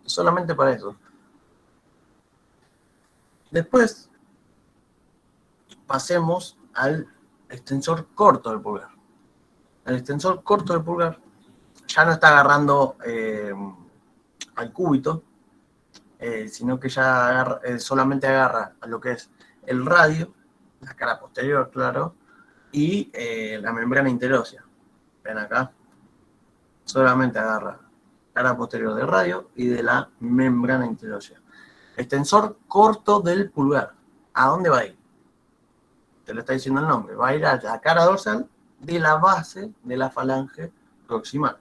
Solamente para eso. Después, pasemos al extensor corto del pulgar. El extensor corto del pulgar ya no está agarrando al cúbito, sino que ya agarra, solamente agarra a lo que es el radio, la cara posterior, claro, y la membrana interósea. Ven acá, solamente agarra cara posterior del radio y de la membrana interósea. Extensor corto del pulgar. ¿A dónde va a ir? Te lo está diciendo el nombre. Va a ir a la cara dorsal de la base de la falange proximal.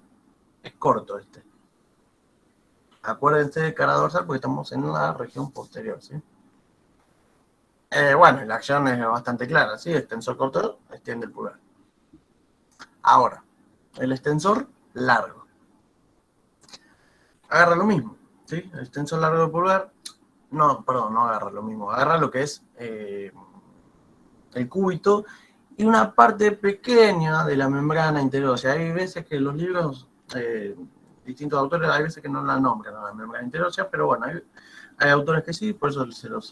Es corto este. Acuérdense de cara dorsal porque estamos en la región posterior, ¿sí? Bueno, la acción es bastante clara, ¿sí? Extensor corto, extiende el pulgar. Ahora, el extensor largo. Agarra lo mismo, ¿sí? El extensor largo del pulgar, no agarra lo mismo. Agarra lo que es el cúbito y una parte pequeña de la membrana interósea. Hay veces que los libros, distintos autores, hay veces que no la nombran a la membrana interósea, pero bueno, hay autores que sí, por eso se los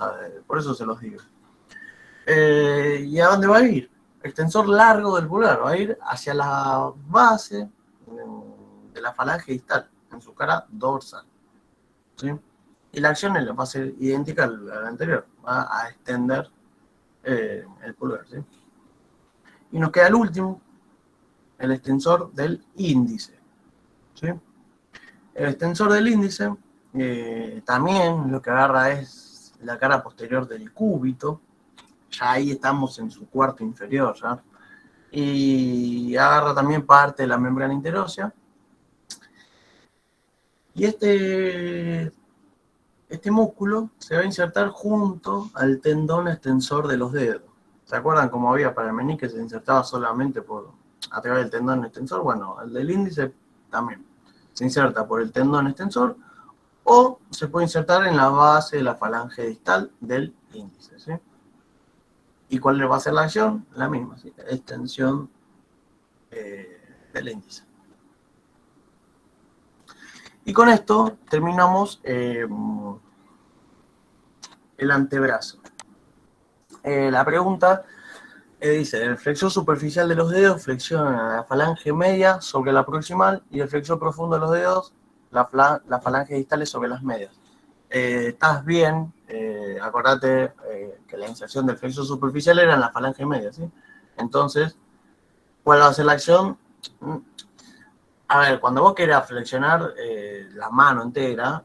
digo. ¿Y a dónde va a ir? Extensor largo del pulgar, va a ir hacia la base de la falange distal, en su cara dorsal, ¿sí? Y la acción va a ser idéntica a la anterior, va a extender el pulgar, ¿sí? Y nos queda el último, el extensor del índice, ¿sí? El extensor del índice también lo que agarra es la cara posterior del cúbito, ya ahí estamos en su cuarto inferior, ¿ya? Y agarra también parte de la membrana interósea. Y este músculo se va a insertar junto al tendón extensor de los dedos. ¿Se acuerdan cómo había para el meñique? Se insertaba solamente a través del tendón extensor. Bueno, el del índice también. Se inserta por el tendón extensor o se puede insertar en la base de la falange distal del índice, ¿sí? ¿Y cuál va a ser la acción? La misma, ¿sí? Extensión del índice. Y con esto terminamos el antebrazo. La pregunta dice, el flexor superficial de los dedos flexiona la falange media sobre la proximal y el flexor profundo de los dedos la falange distales sobre las medias. Estás bien, acordate que la inserción del flexor superficial era en la falange media, ¿sí? Entonces, ¿cuál va a ser la acción? A ver, cuando vos quieras flexionar la mano entera,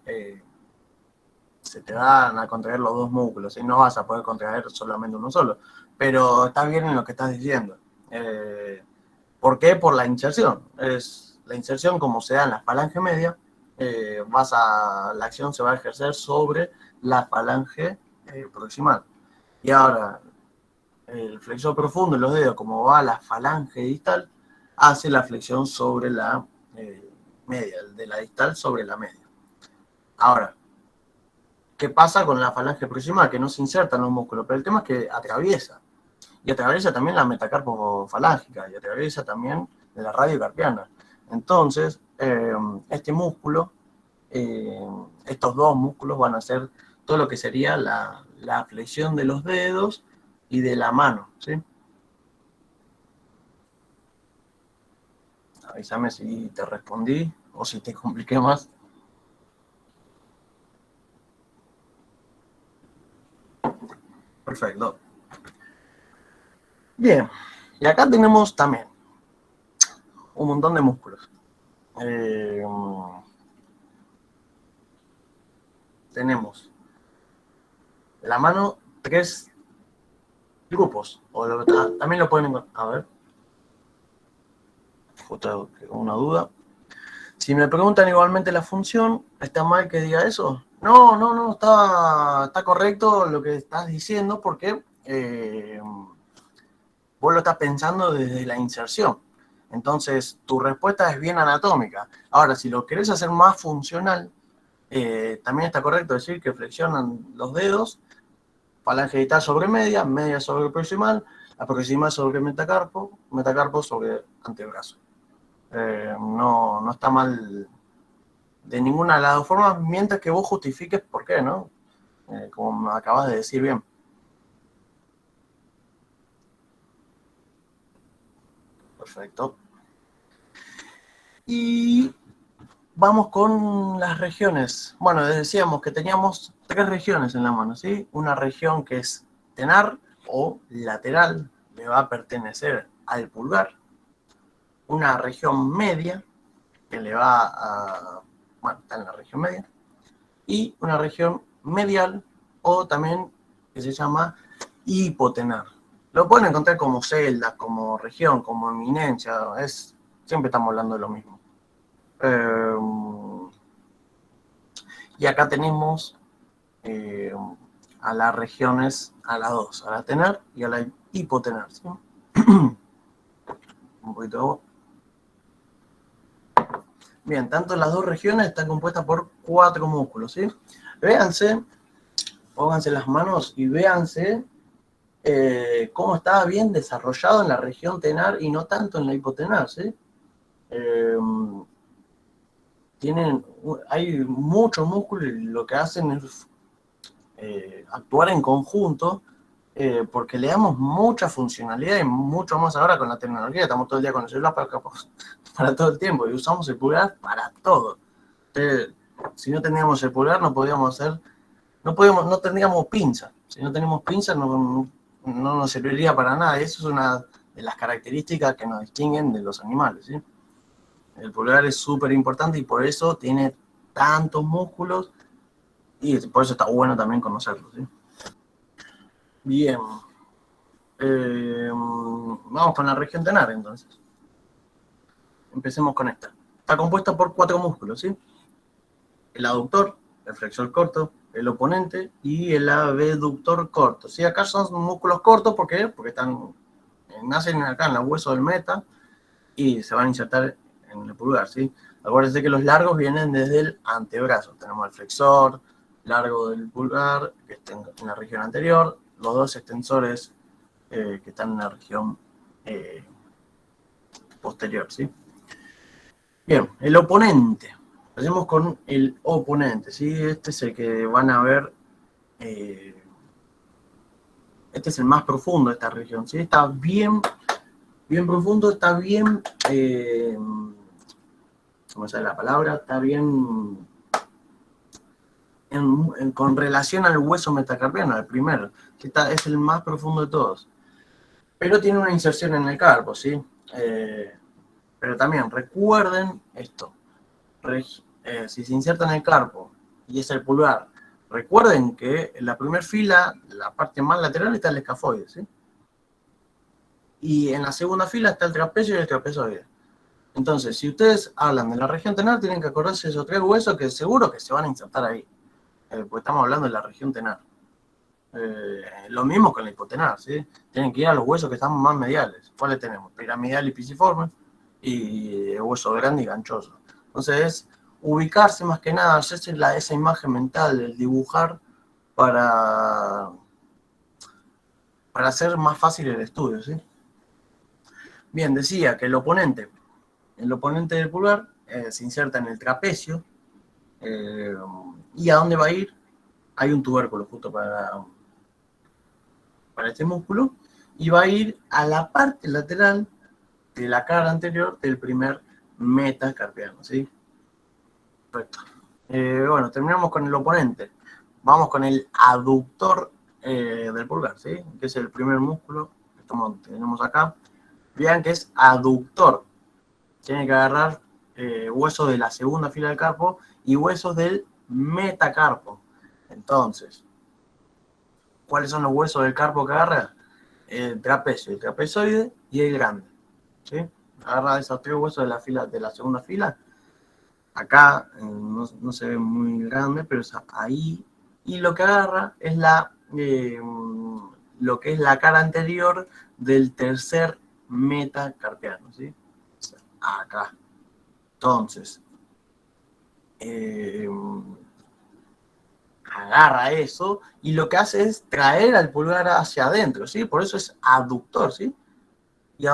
se te van a contraer los dos músculos y no vas a poder contraer solamente uno solo. Pero estás bien en lo que estás diciendo. ¿Por qué? Por la inserción. Es la inserción como se da en la falange media, la acción se va a ejercer sobre la falange proximal. Y ahora, el flexor profundo de los dedos, como va a la falange distal, hace la flexión sobre la media, de la distal sobre la media. Ahora, ¿qué pasa con la falange proximal? Que no se inserta en los músculos, pero el tema es que atraviesa. Y atraviesa también la metacarpofalángica, y atraviesa también la radiocarpiana. Entonces, este músculo, estos dos músculos van a hacer todo lo que sería la flexión de los dedos y de la mano, ¿sí? Avísame si te respondí o si te compliqué más. Perfecto. Bien, y acá tenemos también un montón de músculos. Tenemos la mano, 3 grupos, también lo pueden encontrar. A ver, justo una duda. Si me preguntan igualmente la función, ¿está mal que diga eso? No, está correcto lo que estás diciendo porque vos lo estás pensando desde la inserción. Entonces, tu respuesta es bien anatómica. Ahora, si lo querés hacer más funcional, también está correcto decir que flexionan los dedos, falange distal sobre media, media sobre proximal, la proximal sobre metacarpo, metacarpo sobre antebrazo. No está mal de ninguna de las dos formas, mientras que vos justifiques por qué, ¿no? Como me acabas de decir bien. Perfecto. Y vamos con las regiones. Bueno, decíamos que teníamos 3 regiones en la mano, ¿sí? Una región que es tenar o lateral, le va a pertenecer al pulgar. Una región media, que le va a... Bueno, está en la región media. Y una región medial, o también que se llama hipotenar. Lo pueden encontrar como celda, como región, como eminencia, siempre estamos hablando de lo mismo. Y acá tenemos a las regiones, a las dos, a la tenar y a la hipotenar, ¿sí? Un poquito de agua. Bien, tanto las dos regiones están compuestas por 4 músculos, ¿sí? Véanse, pónganse las manos y véanse cómo está bien desarrollado en la región tenar y no tanto en la hipotenar, ¿sí? Hay mucho músculo y lo que hacen es actuar en conjunto porque le damos mucha funcionalidad y mucho más ahora con la tecnología. Estamos todo el día con el celular para todo el tiempo y usamos el pulgar para todo. Entonces, si no teníamos el pulgar no tendríamos pinza. Si no tenemos pinza no nos serviría para nada. Y eso es una de las características que nos distinguen de los animales, ¿sí? El pulgar es súper importante y por eso tiene tantos músculos y por eso está bueno también conocerlos, ¿sí? Bien. Vamos con la región tenar entonces. Empecemos con esta. Está compuesta por 4 músculos, ¿sí? El aductor, el flexor corto, el oponente y el abductor corto. ¿Sí? Acá son músculos cortos, ¿por qué? Porque nacen acá en los huesos del meta y se van a insertar en el pulgar, ¿sí? Acuérdense que los largos vienen desde el antebrazo. Tenemos el flexor largo del pulgar, que está en la región anterior, los 2 extensores que están en la región posterior, ¿sí? Bien, el oponente. Empecemos con el oponente, ¿sí? Este es el que van a ver, este es el más profundo de esta región, ¿sí? Está bien profundo, está bien, ¿cómo sale la palabra? Está bien con relación al hueso metacarpiano, al primero, que es el más profundo de todos. Pero tiene una inserción en el carpo, ¿sí? Pero también recuerden esto, si se inserta en el carpo y es el pulgar, recuerden que en la primera fila, la parte más lateral está el escafoide, ¿sí? Y en la segunda fila está el trapecio y el trapezoide. Entonces, si ustedes hablan de la región tenar, tienen que acordarse de esos tres huesos que seguro que se van a insertar ahí. Porque estamos hablando de la región tenar. Lo mismo con el hipotenar, ¿sí? Tienen que ir a los huesos que están más mediales. ¿Cuáles tenemos? Piramidal y pisiforme, y hueso grande y ganchoso. Entonces, ubicarse más que nada, hacerse esa imagen mental, el dibujar para hacer más fácil el estudio, ¿sí? Bien, decía que el oponente del pulgar se inserta en el trapecio, y ¿a dónde va a ir? Hay un tubérculo justo para este músculo, y va a ir a la parte lateral de la cara anterior del primer metacarpiano, ¿sí? Perfecto. Bueno, terminamos con el oponente. Vamos con el aductor del pulgar, ¿sí? Que es el primer músculo que tenemos acá. Vean que es aductor. Tiene que agarrar huesos de la segunda fila del carpo y huesos del metacarpo. Entonces, ¿cuáles son los huesos del carpo que agarra? El trapecio, el trapezoide y el grande, ¿sí? Agarra esos tres huesos de la segunda fila. Acá no se ve muy grande, pero es ahí. Y lo que agarra es lo que es la cara anterior del tercer metacarpiano, ¿sí? O sea, acá. Entonces, agarra eso y lo que hace es traer al pulgar hacia adentro, ¿sí? Por eso es aductor, ¿sí? ¿Y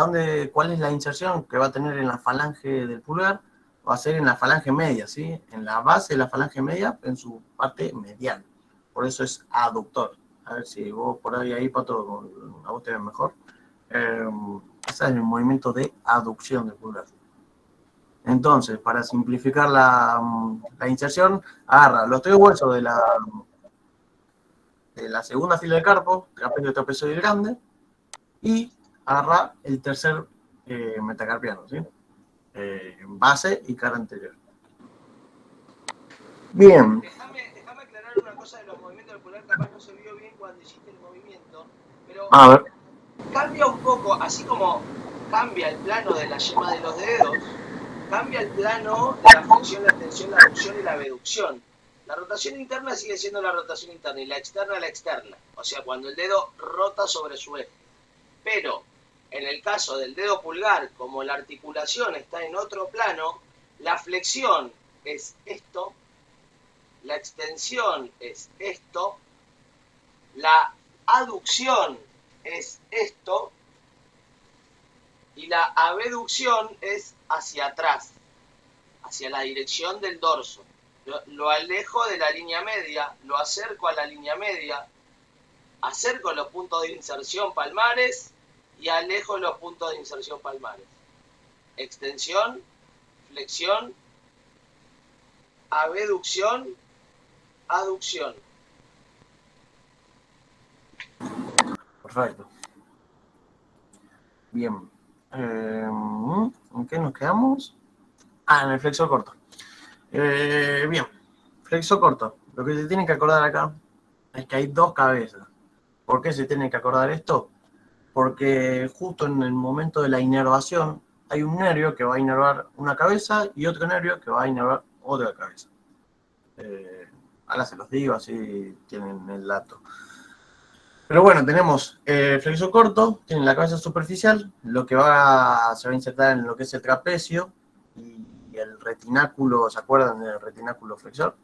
cuál es la inserción que va a tener en la falange del pulgar? Va a ser en la falange media, ¿sí? En la base de la falange media, en su parte medial. Por eso es aductor. A ver si vos por ahí, Pato, a vos te ven mejor. Ese es el movimiento de aducción del pulgar. Entonces, para simplificar la inserción, agarra los tres huesos de la segunda fila del carpo, trapecio, trapezoide y grande, y agarra el tercer metacarpiano, ¿sí? Base y cara anterior. Bien. Déjame aclarar una cosa de los movimientos del pulgar, capaz no se vio bien cuando hiciste el movimiento, pero A ver. cambia un poco, así como cambia el plano de la yema de los dedos, cambia el plano de la flexión, la extensión, la aducción y la abducción. La rotación interna sigue siendo la rotación interna y la externa, o sea, cuando el dedo rota sobre su eje. Pero en el caso del dedo pulgar, como la articulación está en otro plano, la flexión es esto, la extensión es esto, la aducción es esto y la abducción es hacia atrás, hacia la dirección del dorso. Lo alejo de la línea media, lo acerco a la línea media, acerco los puntos de inserción palmares y alejo los puntos de inserción palmares. Extensión, flexión, abducción, aducción. Perfecto. Bien. ¿En qué nos quedamos? En el flexor corto. Bien. Flexor corto. Lo que se tiene que acordar acá es que hay dos cabezas. ¿Por qué se tiene que acordar esto? Porque justo en el momento de la inervación hay un nervio que va a inervar una cabeza y otro nervio que va a inervar otra cabeza. Ahora se los digo, así tienen el dato. Pero bueno, tenemos flexor corto, tiene la cabeza superficial, lo que se va a insertar en lo que es el trapecio y el retináculo, ¿se acuerdan del retináculo flexor?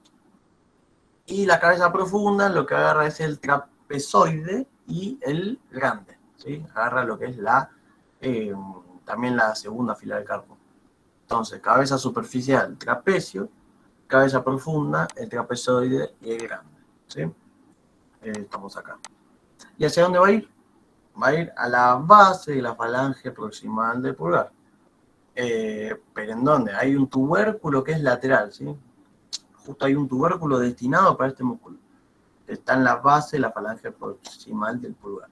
Y la cabeza profunda lo que agarra es el trapezoide y el grande, ¿sí? Agarra lo que es también la segunda fila del carpo. Entonces, cabeza superficial, trapecio, cabeza profunda, el trapezoide y el grande, ¿sí? Estamos acá. ¿Y hacia dónde va a ir? Va a ir a la base de la falange proximal del pulgar. ¿Pero en dónde? Hay un tubérculo que es lateral, ¿sí? Justo hay un tubérculo destinado para este músculo. Está en la base de la falange proximal del pulgar.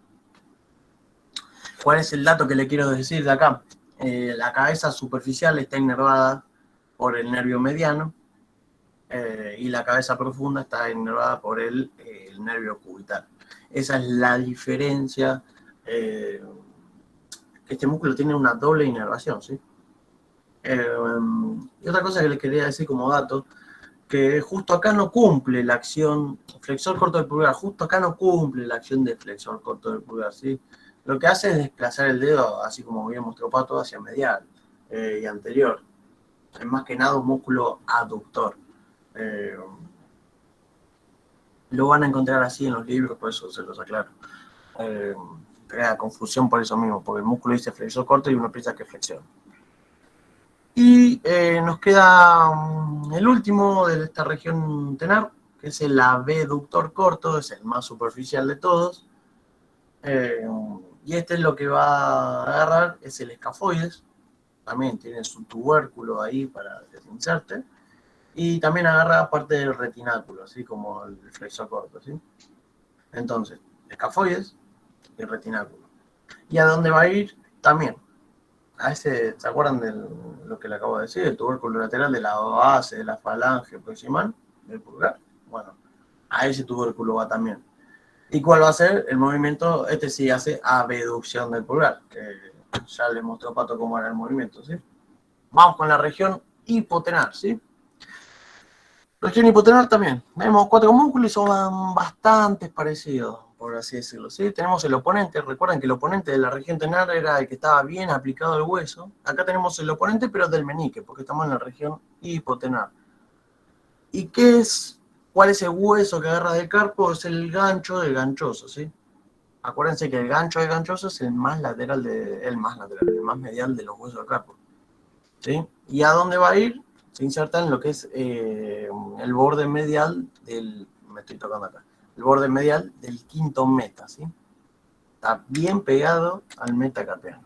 ¿Cuál es el dato que le quiero decir de acá? La cabeza superficial está inervada por el nervio mediano y la cabeza profunda está inervada por el nervio cubital. Esa es la diferencia. Este músculo tiene una doble inervación, ¿sí? Y otra cosa que les quería decir como dato, que justo acá no cumple la acción flexor corto del pulgar, justo acá no cumple la acción de flexor corto del pulgar, ¿sí? Lo que hace es desplazar el dedo, así como bien mostró Pato, hacia medial y anterior. Es más que nada un músculo aductor. Lo van a encontrar así en los libros, por eso se los aclaro. Crea confusión por eso mismo, porque el músculo dice flexor corto y uno piensa que es flexión. Y nos queda el último de esta región tenar, que es el abductor corto, es el más superficial de todos. Y este es lo que va a agarrar, es el escafoides. También tiene su tubérculo ahí para que se inserte. Y también agarra parte del retináculo, así como el flexor corto, ¿sí? Entonces, escafoides y retináculo. ¿Y a dónde va a ir? También. A ese, ¿se acuerdan de lo que le acabo de decir? El tubérculo lateral de la base de la falange proximal del pulgar. Bueno, a ese tubérculo va también. ¿Y cuál va a ser el movimiento? Este sí hace abducción del pulgar, que ya les mostró Pato cómo era el movimiento, ¿sí? Vamos con la región hipotenar, ¿sí? Región hipotenar también. Vemos 4 músculos y son bastante parecidos, por así decirlo, ¿sí? Tenemos el oponente. Recuerden que el oponente de la región tenar era el que estaba bien aplicado al hueso. Acá tenemos el oponente, pero del menique, porque estamos en la región hipotenar. ¿Y qué es? ¿Cuál es el hueso que agarra del carpo? Es el gancho del ganchoso, ¿sí? Acuérdense que el gancho del ganchoso es el más medial de los huesos del carpo, ¿sí? ¿Y a dónde va a ir? Se inserta en lo que es el borde medial del... Me estoy tocando acá. El borde medial del quinto meta, ¿sí? Está bien pegado al metacarpiano.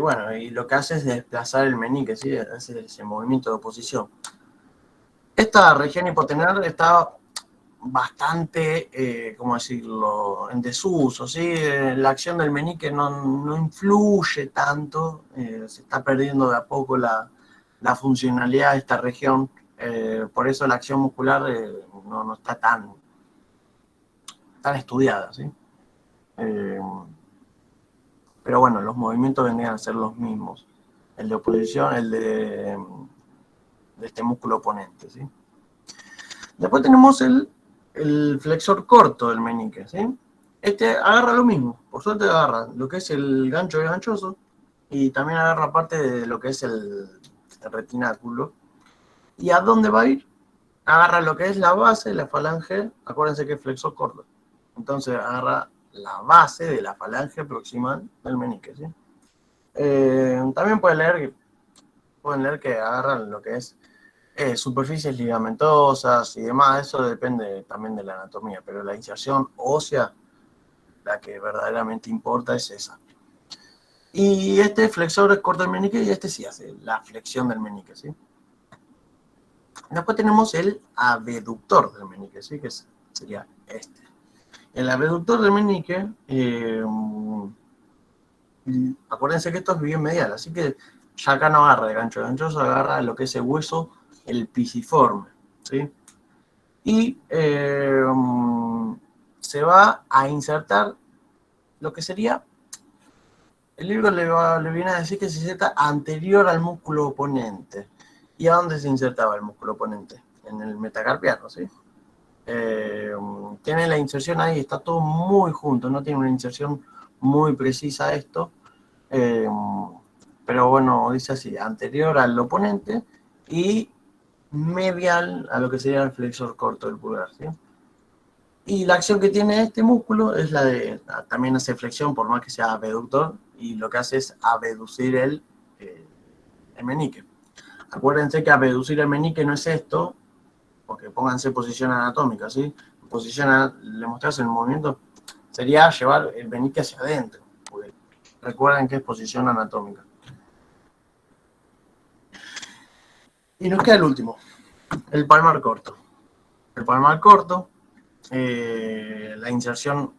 Bueno, y lo que hace es desplazar el menique, ¿sí? Hace ese movimiento de oposición. Esta región hipotenar está bastante, ¿cómo decirlo?, en desuso, ¿sí? La acción del menique no influye tanto, se está perdiendo de a poco la funcionalidad de esta región, por eso la acción muscular no está tan estudiada, ¿sí? Pero bueno, los movimientos vendrían a ser los mismos, el de oposición, el de este músculo oponente, ¿sí? Después tenemos el flexor corto del menique, ¿sí? Este agarra lo mismo, por suerte agarra lo que es el gancho del ganchoso y también agarra parte de lo que es el retináculo. ¿Y a dónde va a ir? Agarra lo que es la base de la falange, acuérdense que es flexor corto. Entonces agarra la base de la falange proximal del menique, ¿sí? También pueden leer que agarran lo que es superficies ligamentosas y demás, eso depende también de la anatomía, pero la inserción ósea, la que verdaderamente importa es esa. Y este flexor es corto del menique y este sí hace la flexión del menique, ¿sí? Después tenemos el abductor del menique, ¿sí? Que sería este. El abductor del menique, acuérdense que esto es bien medial, así que ya acá no agarra el gancho ganchoso, agarra lo que es el hueso, el pisiforme, ¿sí? Y se va a insertar lo que sería, el libro le viene a decir que se inserta anterior al músculo oponente. ¿Y a dónde se insertaba el músculo oponente? En el metacarpiano, ¿sí? Tiene la inserción ahí, está todo muy junto, no tiene una inserción muy precisa esto, pero bueno, dice así, anterior al oponente y medial a lo que sería el flexor corto del pulgar, ¿sí? Y la acción que tiene este músculo es la de, también hace flexión por más que sea abductor, y lo que hace es abducir el meñique. Acuérdense que abducir el meñique no es esto, porque pónganse en posición anatómica, ¿sí? Le mostrás el movimiento, sería llevar el meñique hacia adentro, porque recuerden que es posición anatómica. Y nos queda el último, el palmar corto. El palmar corto, la inserción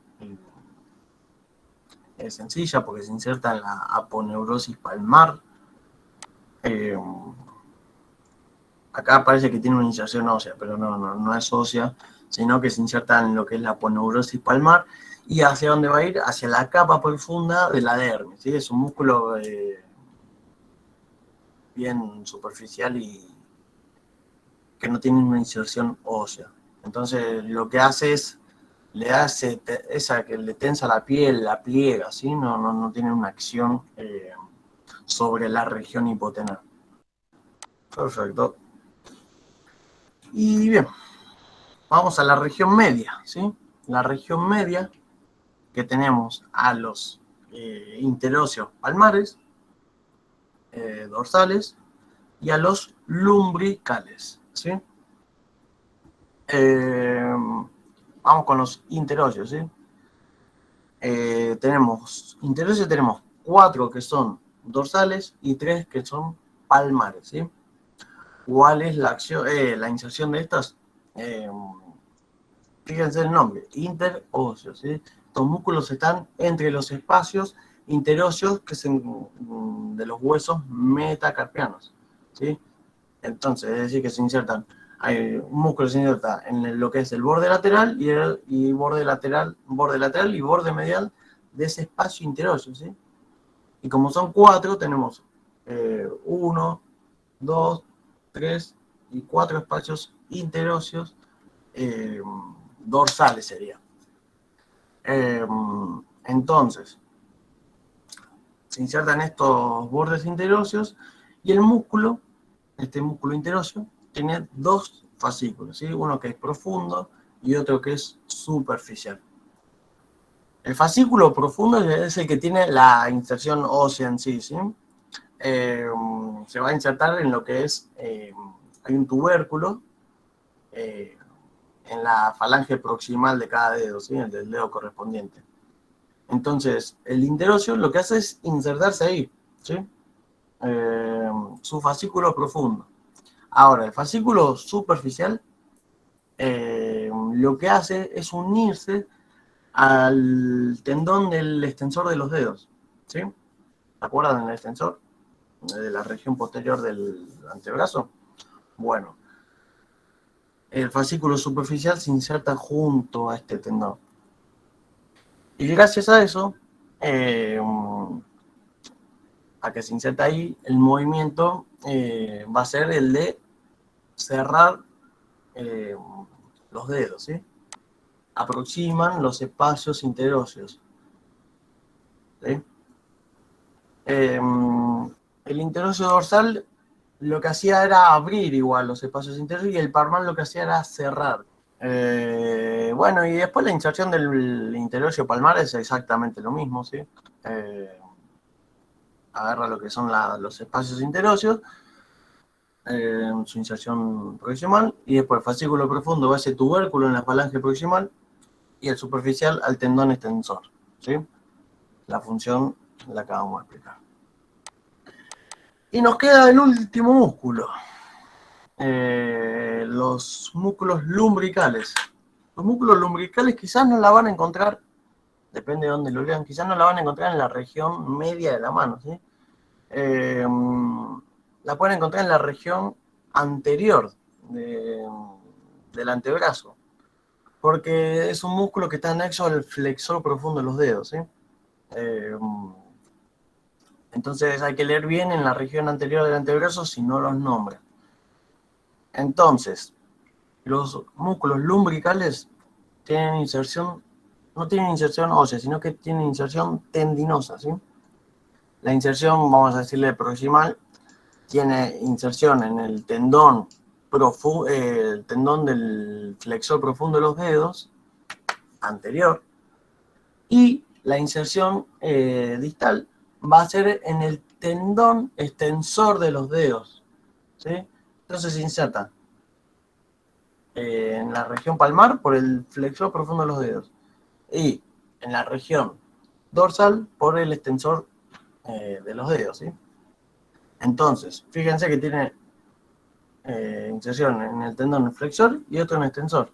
es sencilla porque se inserta en la aponeurosis palmar. Acá parece que tiene una inserción ósea, pero no es ósea, sino que se inserta en lo que es la aponeurosis palmar. ¿Y hacia dónde va a ir? Hacia la capa profunda de la dermis, ¿sí? Es un músculo bien superficial y que no tiene una inserción ósea. Entonces lo que hace es, le hace esa que le tensa la piel, la pliega, ¿sí? No tiene una acción sobre la región hipotenar. Perfecto. Y bien, vamos a la región media, ¿sí? La región media, que tenemos a los interóseos palmares, dorsales, y a los lumbricales, ¿sí? Vamos con los interóseos, ¿sí? Tenemos 4 que son dorsales y 3 que son palmares, ¿sí? ¿Cuál es la acción, la inserción de estas? Fíjense el nombre, interóseos, ¿sí? Estos músculos están entre los espacios interóseos de los huesos metacarpianos, ¿sí? Entonces, es decir, que se insertan, hay un músculo que se inserta en lo que es el borde lateral y borde lateral y borde medial de ese espacio interóseo, ¿sí? Y como son 4, tenemos 1, 2, 3 y 4 espacios interóseos dorsales sería. Entonces, se insertan estos bordes interóseos y el músculo, este músculo interóseo, tiene 2 fascículos, ¿sí? Uno que es profundo y otro que es superficial. El fascículo profundo es el que tiene la inserción ósea en sí, ¿sí? Se va a insertar en lo que es, hay un tubérculo en la falange proximal de cada dedo, ¿sí? El del dedo correspondiente. Entonces, el interóseo lo que hace es insertarse ahí, ¿sí? Su fascículo profundo. Ahora, el fascículo superficial lo que hace es unirse al tendón del extensor de los dedos, ¿sí? ¿Se acuerdan del extensor? De la región posterior del antebrazo. Bueno, el fascículo superficial se inserta junto a este tendón. Y gracias a eso, a que se inserta ahí, el movimiento va a ser el de cerrar los dedos, ¿sí? Aproximan los espacios interóseos, ¿sí? El interóseo dorsal lo que hacía era abrir igual los espacios interóseos y el palmar lo que hacía era cerrar. Bueno, y después la inserción del interóseo palmar es exactamente lo mismo, ¿sí? Agarra lo que son los espacios interóseos, su inserción proximal, y después el fascículo profundo va a ese tubérculo en la falange proximal y el superficial al tendón extensor, ¿sí? La función la acabamos de explicar. Y nos queda el último músculo, los músculos lumbricales. Los músculos lumbricales quizás no la van a encontrar, depende de dónde lo lean, quizás no la van a encontrar en la región media de la mano, ¿sí? La pueden encontrar en la región anterior del antebrazo, porque es un músculo que está anexo al flexor profundo de los dedos, ¿sí? Entonces hay que leer bien en la región anterior del antebrazo si no los nombra. Entonces, los músculos lumbricales tienen inserción, no tienen inserción ósea, sino que tienen inserción tendinosa, ¿sí? La inserción, vamos a decirle proximal, tiene inserción en el tendón del flexor profundo de los dedos anterior. Y la inserción distal va a ser en el tendón extensor de los dedos, ¿sí? Entonces se inserta en la región palmar por el flexor profundo de los dedos y en la región dorsal por el extensor de los dedos, ¿sí? Entonces, fíjense que tiene inserción en el tendón flexor y otro en el extensor.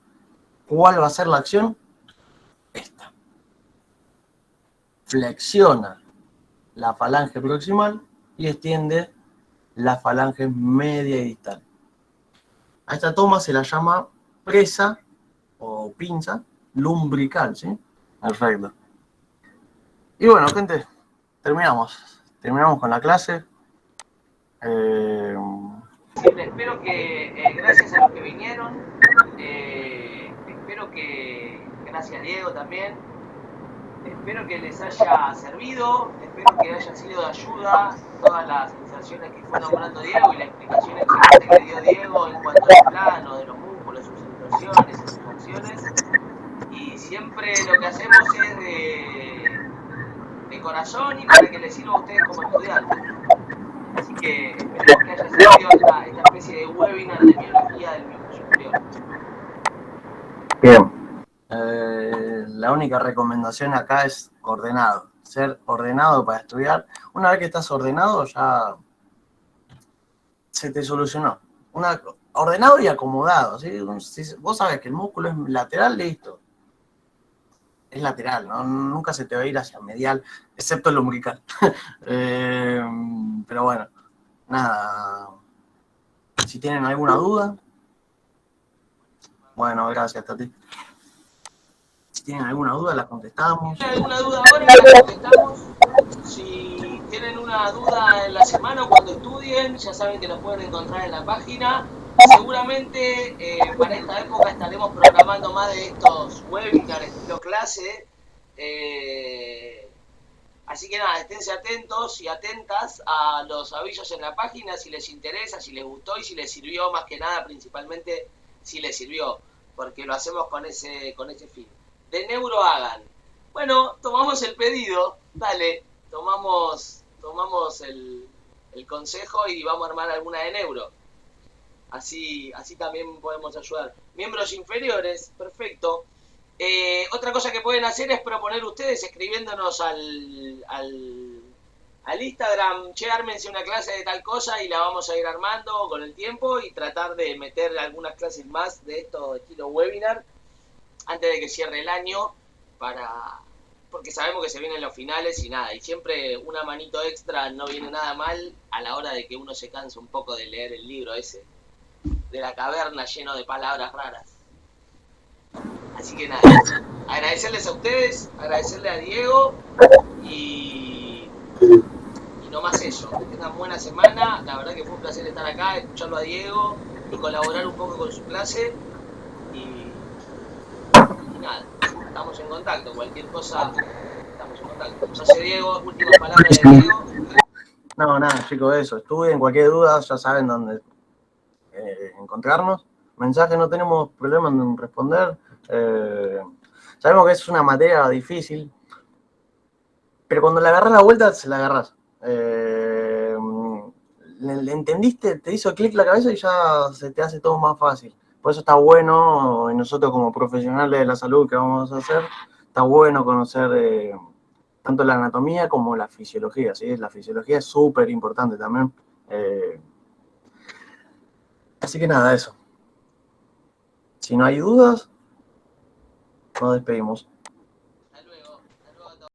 ¿Cuál va a ser la acción? Esta. Flexiona la falange proximal y extiende la falange media y distal. A esta toma se la llama presa o pinza lumbrical, ¿sí? Perfecto. Y bueno, gente, terminamos. Terminamos con la clase. Espero que, gracias a los que vinieron, espero que, gracias Diego también, espero que les haya servido, espero que haya sido de ayuda todas las sensaciones que fue nombrando Diego y la explicación excelente que dio Diego en cuanto al plano de los músculos, sus inversiones, sus acciones. Y siempre lo que hacemos es de corazón y para que les sirva a ustedes como estudiantes. Así que esperemos que haya servido esta especie de webinar de biología del miembro superior. Bien. La única recomendación acá es ordenado. Ser ordenado para estudiar. Una vez que estás ordenado, ya se te solucionó. Ordenado y acomodado, ¿sí? Si vos sabés que el músculo es lateral, listo. Es lateral, ¿no? Nunca se te va a ir hacia medial, excepto el umbilical. Pero bueno, nada. Si tienen alguna duda. Bueno, gracias, Tati. Si tienen alguna duda, la contestamos. Si tienen alguna duda ahora, la contestamos. Si tienen una duda en la semana o cuando estudien, ya saben que nos pueden encontrar en la página. Seguramente para esta época estaremos programando más de estos webinars estilo clase. Así que nada, esténse atentos y atentas a los avisos en la página si les interesa, si les gustó y si les sirvió, más que nada, principalmente si les sirvió, porque lo hacemos con ese fin. De neuro hagan. Bueno, tomamos el pedido, dale, tomamos el consejo y vamos a armar alguna de neuro. Así también podemos ayudar. Miembros inferiores, perfecto. Otra cosa que pueden hacer es proponer ustedes escribiéndonos al Instagram, che, ármense una clase de tal cosa y la vamos a ir armando con el tiempo y tratar de meter algunas clases más de esto estilo webinar antes de que cierre el año porque sabemos que se vienen los finales y nada, y siempre una manito extra no viene nada mal a la hora de que uno se cansa un poco de leer el libro ese de la caverna lleno de palabras raras. Así que nada, agradecerles a ustedes, agradecerle a Diego y no más eso. Que tengan buena semana. La verdad que fue un placer estar acá, escucharlo a Diego y colaborar un poco con su clase. Y nada, estamos en contacto. Cualquier cosa, estamos en contacto. No sé, Diego, últimas palabras de Diego. No, nada, chicos, eso. Estudien, cualquier duda, ya saben dónde encontrarnos. Mensajes no tenemos problema en responder. Sabemos que es una materia difícil, pero cuando le agarras la vuelta, se la agarras. Le entendiste, te hizo clic la cabeza y ya se te hace todo más fácil. Por eso está bueno, y nosotros como profesionales de la salud que vamos a hacer, está bueno conocer tanto la anatomía como la fisiología, ¿sí? La fisiología es súper importante también. Así que nada, eso. Si no hay dudas, nos despedimos.